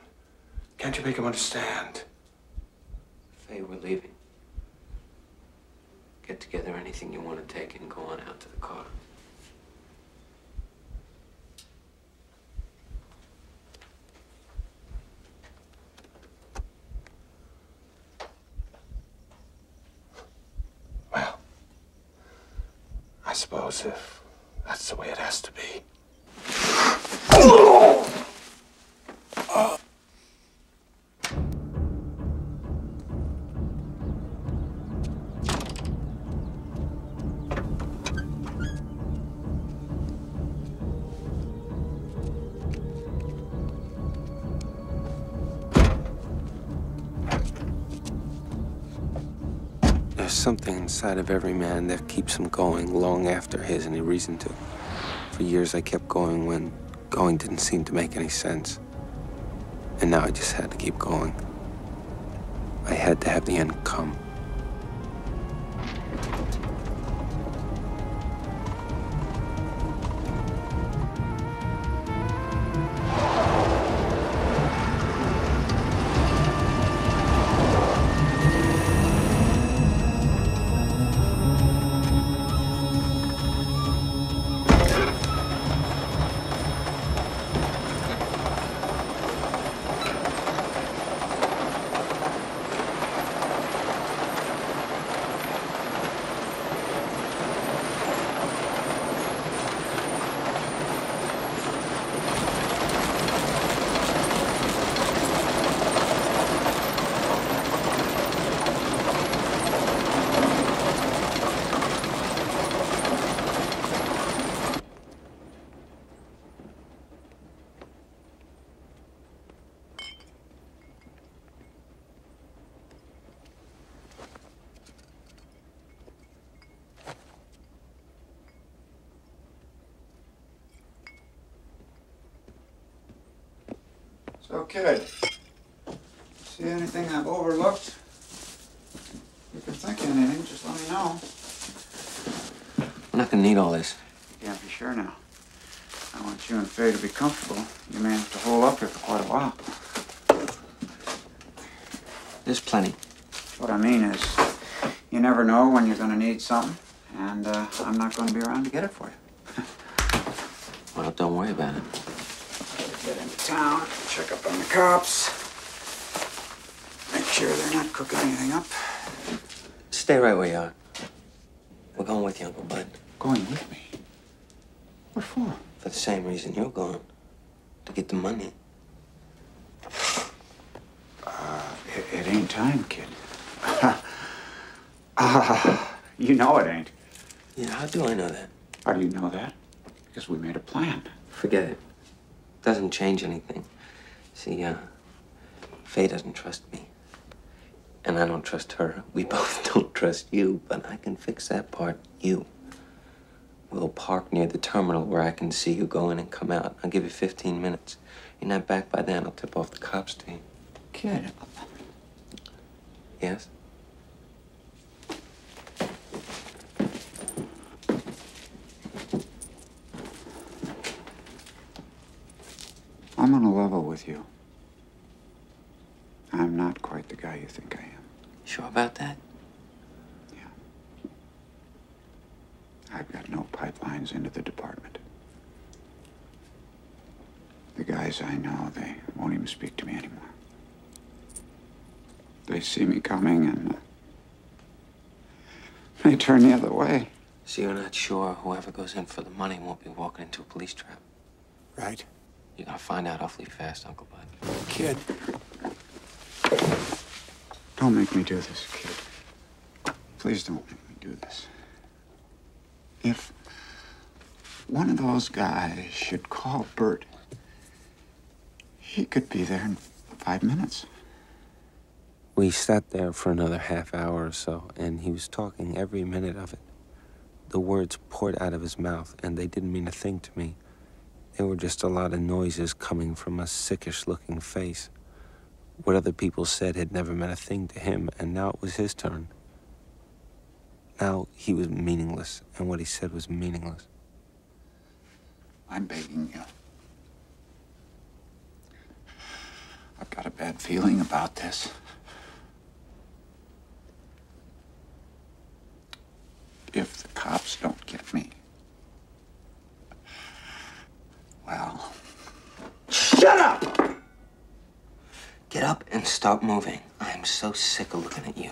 Can't you make him understand? Faye, we're leaving. Get together anything you want to take and go on out to the car. Well, I suppose if that's the way it has to be. There's something inside of every man that keeps him going long after he has any reason to. For years, I kept going when going didn't seem to make any sense. And now I just had to keep going. I had to have the end come. So, kid, see anything I've overlooked? If you can think of anything, just let me know. I'm not gonna need all this. You can't be sure now. I want you and Faye to be comfortable. You may have to hold up here for quite a while. There's plenty. What I mean is, you never know when you're gonna need something, and I'm not gonna be around to get it for you. Well, don't worry about it. Get into town, check up on the cops, make sure they're not cooking anything up. Stay right where you are. We're going with you, Uncle Bud. Going with me? What for? For the same reason you're going. To get the money. It ain't time, kid. You know it ain't. Yeah, how do I know that? How do you know that? Because we made a plan. Forget it. Doesn't change anything. See, Faye doesn't trust me. And I don't trust her. We both don't trust you, but I can fix that part. You. We'll park near the terminal where I can see you go in and come out. I'll give you 15 minutes. You're not back by then. I'll tip off the cops to you. Kid. Yes? I'm on a level with you. I'm not quite the guy you think I am. Sure about that? Yeah. I've got no pipelines into the department. The guys I know, they won't even speak to me anymore. They see me coming and they turn the other way. So you're not sure whoever goes in for the money won't be walking into a police trap? Right. You're gonna find out awfully fast, Uncle Bud. Kid. Don't make me do this, kid. Please don't make me do this. If one of those guys should call Bert, he could be there in 5 minutes. We sat there for another half hour or so, and he was talking every minute of it. The words poured out of his mouth, and they didn't mean a thing to me. They were just a lot of noises coming from a sickish-looking face. What other people said had never meant a thing to him, and now it was his turn. Now he was meaningless, and what he said was meaningless. I'm begging you. I've got a bad feeling about this. If the cops don't get me, well... Shut up! Get up and stop moving. I'm so sick of looking at you.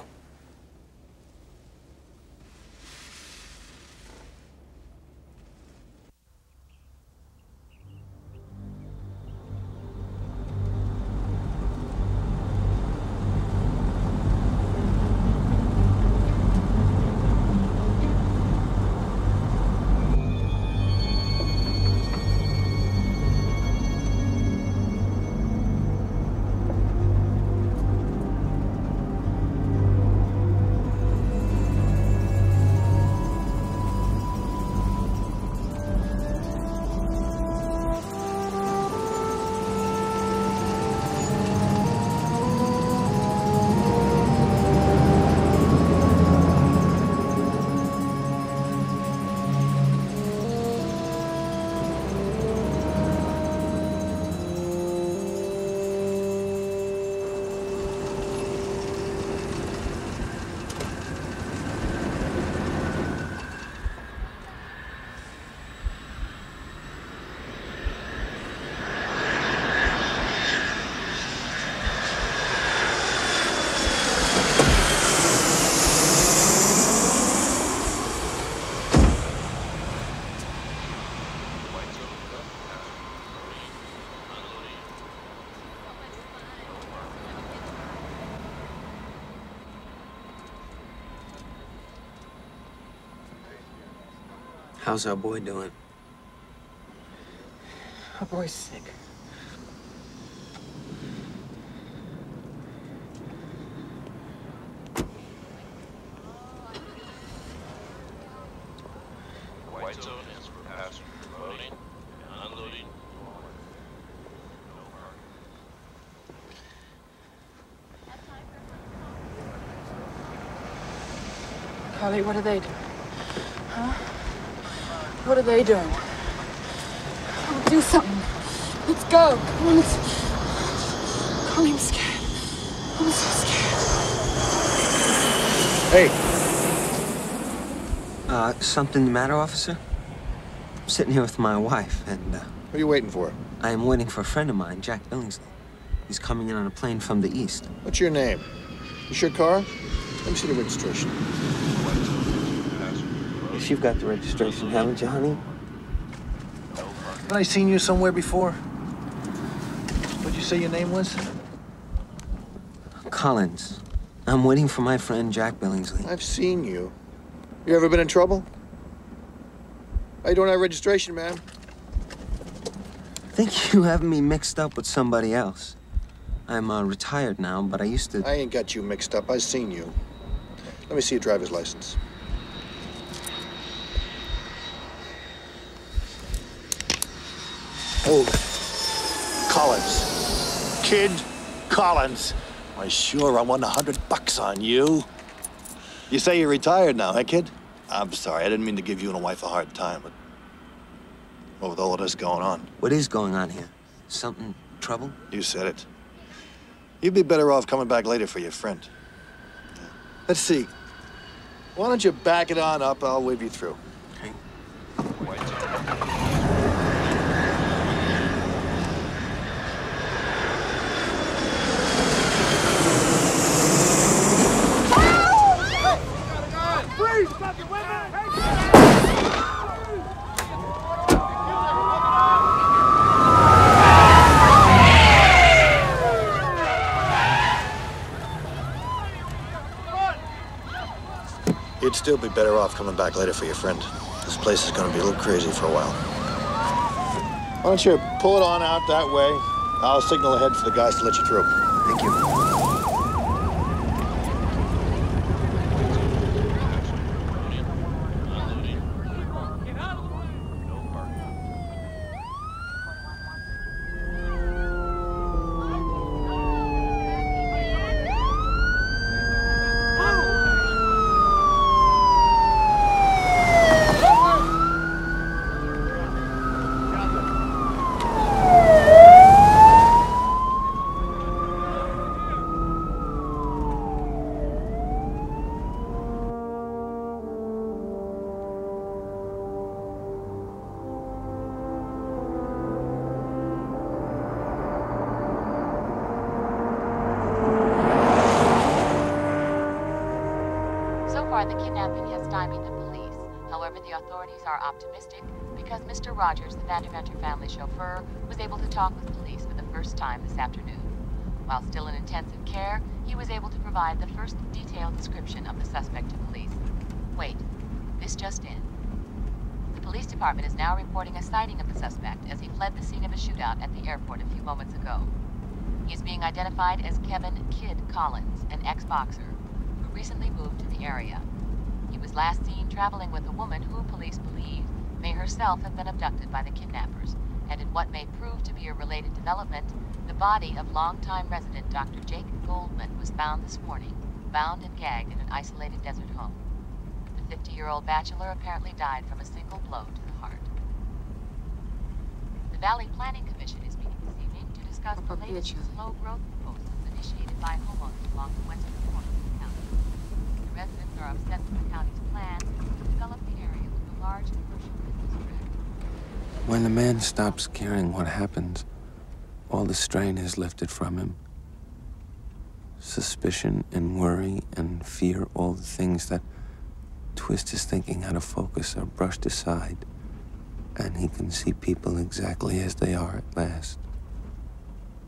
How's our boy doing? Our boy's sick. White zone is for passenger loading and unloading. Carly, what are they doing? Huh? What are they doing? Oh, do something. Let's go. Come on, let's... Carly, I'm scared. I'm so scared. Hey. Something the matter, officer? I'm sitting here with my wife, and, What are you waiting for? I am waiting for a friend of mine, Jack Billingsley. He's coming in on a plane from the east. What's your name? Is your car? Let me see the registration. Yes, you've got the registration, haven't you, honey? Haven't I seen you somewhere before? What'd you say your name was? Collins. I'm waiting for my friend, Jack Billingsley. I've seen you. You ever been in trouble? How you doing that registration, man? I think you have me mixed up with somebody else. I'm retired now, but I used to... I ain't got you mixed up. I've seen you. Let me see your driver's license. Oh, Collins. Kid Collins. Why, sure, I won $100 on you. You say you're retired now, eh, kid? I'm sorry, I didn't mean to give you and a wife a hard time, but... Well, with all of this going on... What is going on here? Something trouble? You said it. You'd be better off coming back later for your friend. Let's see. Why don't you back it on up? I'll wave you through. Okay. You'd still be better off coming back later for your friend. This place is going to be a little crazy for a while. Why don't you pull it on out that way? I'll signal ahead for the guys to let you through. Thank you. The kidnapping has stymied the police. However, the authorities are optimistic because Mr. Rogers, the Vandeventer family chauffeur, was able to talk with police for the first time this afternoon. While still in intensive care, he was able to provide the first detailed description of the suspect to police. Wait, this just in. The police department is now reporting a sighting of the suspect as he fled the scene of a shootout at the airport a few moments ago. He is being identified as Kevin Kid Collins, an ex-boxer, who recently moved to the area. He was last seen traveling with a woman who police believe may herself have been abducted by the kidnappers, and in what may prove to be a related development, the body of longtime resident Dr. Jake Goldman was found this morning, bound and gagged in an isolated desert home. The 50-year-old bachelor apparently died from a single blow to the heart. The Valley Planning Commission is meeting this evening to discuss the latest slow-growth proposals initiated by homeowners along the western corner of the county. The residents are upset with the county's plans to develop the area with a large commercial business tract. When the man stops caring what happens, all the strain is lifted from him. Suspicion and worry and fear, all the things that twist his thinking out of focus, are brushed aside, and he can see people exactly as they are at last.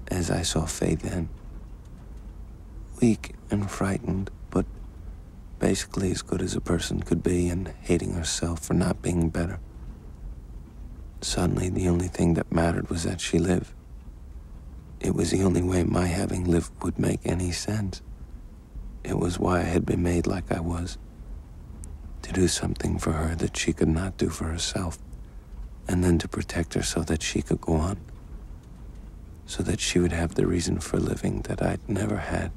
As I saw Faye then. Weak and frightened, but basically as good as a person could be, and hating herself for not being better. Suddenly, the only thing that mattered was that she lived. It was the only way my having lived would make any sense. It was why I had been made like I was. To do something for her that she could not do for herself, and then to protect her so that she could go on. So that she would have the reason for living that I'd never had.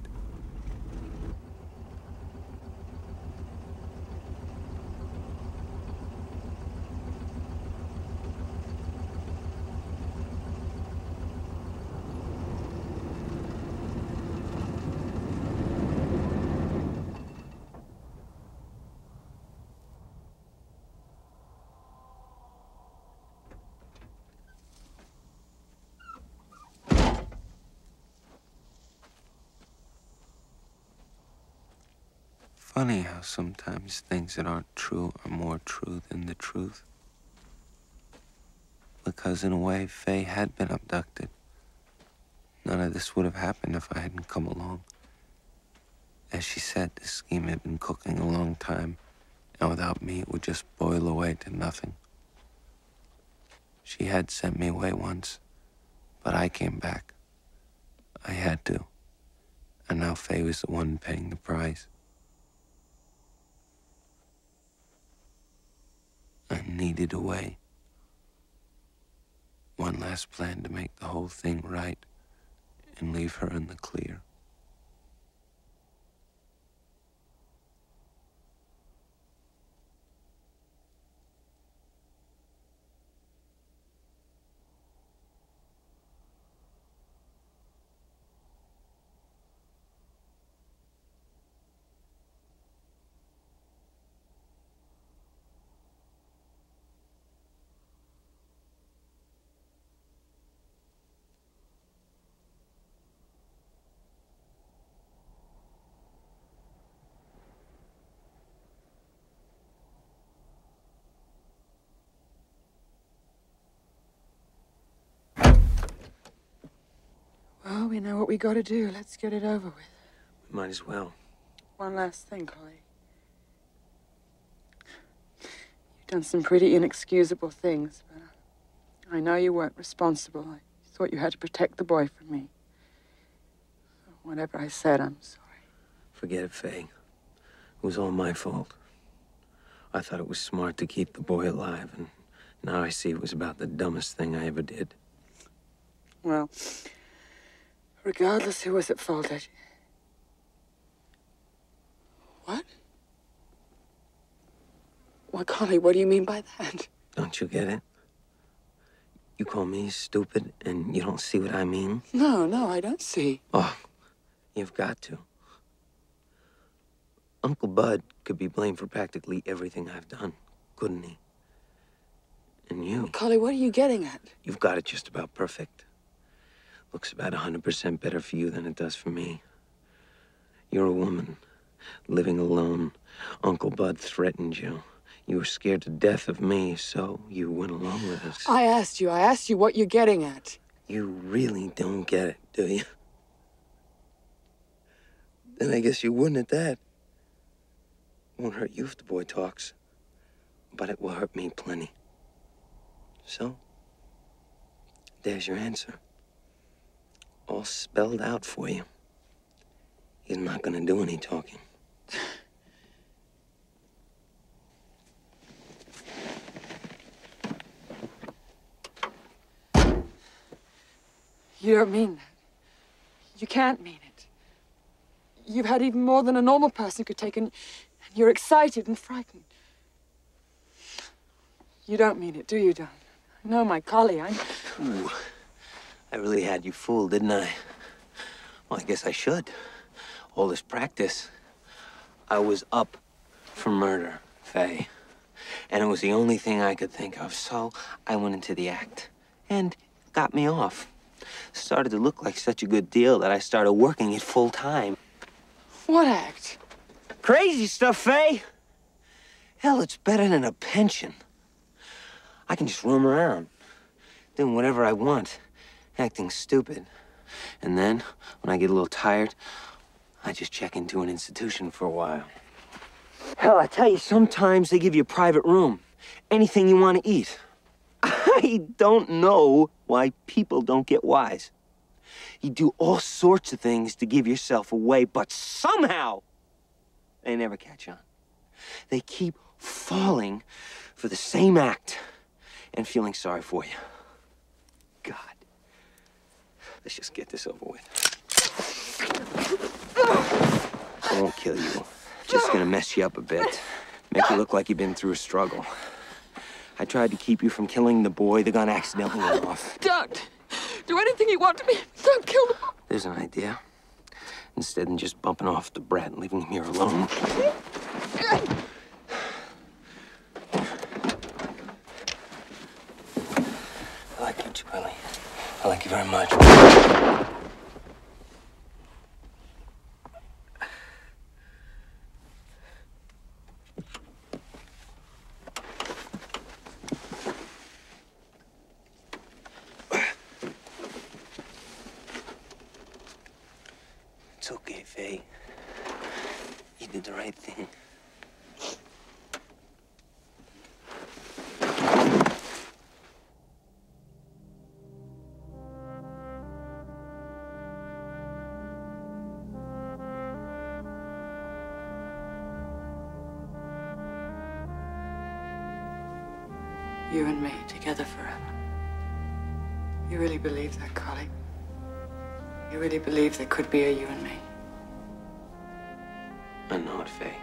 funny how sometimes things that aren't true are more true than the truth. Because in a way, Faye had been abducted. None of this would have happened if I hadn't come along. As she said, this scheme had been cooking a long time, and without me, it would just boil away to nothing. She had sent me away once, but I came back. I had to. And now Faye was the one paying the price. I needed a way. One last plan to make the whole thing right and leave her in the clear. Well, we know what we got to do. Let's get it over with. We might as well. One last thing, Collie. You've done some pretty inexcusable things, but I know you weren't responsible. I thought you had to protect the boy from me. So whatever I said, I'm sorry. Forget it, Faye. It was all my fault. I thought it was smart to keep the boy alive, and now I see it was about the dumbest thing I ever did. Well, regardless who was at fault, What? Well, Collie, what do you mean by that? Don't you get it? You call me stupid, and you don't see what I mean? No, I don't see. Oh, you've got to. Uncle Bud could be blamed for practically everything I've done, couldn't he? And you... Collie, what are you getting at? You've got it just about perfect. Looks about 100% better for you than it does for me. You're a woman, living alone. Uncle Bud threatened you. You were scared to death of me, so you went along with us. I asked you what you're getting at. You really don't get it, do you? Then I guess you wouldn't at that. It won't hurt you if the boy talks, but it will hurt me plenty. So, there's your answer. All spelled out for you. He's not gonna do any talking. You don't mean that. You can't mean it. You've had even more than a normal person could take, and you're excited and frightened. You don't mean it, do you, Don? No, my Collie, Ooh, I really had you fooled, didn't I? Well, I guess I should. All this practice. I was up for murder, Faye. And it was the only thing I could think of, so I went into the act. And it got me off. Started to look like such a good deal that I started working it full time. What act? Crazy stuff, Faye. Hell, it's better than a pension. I can just roam around, doing whatever I want, acting stupid. And then, when I get a little tired, I just check into an institution for a while. Hell, I tell you, sometimes they give you a private room. Anything you want to eat. I don't know why people don't get wise. You do all sorts of things to give yourself away, but somehow they never catch on. They keep falling for the same act and feeling sorry for you. God. Let's just get this over with. I won't kill you. Just gonna mess you up a bit. Make you look like you've been through a struggle. I tried to keep you from killing the boy. The gun accidentally went off. Don't. Do anything you want to me. Don't kill the boy. There's an idea. Instead of just bumping off the brat and leaving him here alone. I like you, Willie. I like you very much. the right thing. You and me together forever. You really believe that, Collie? You really believe there could be a you and me? I know it, Faye.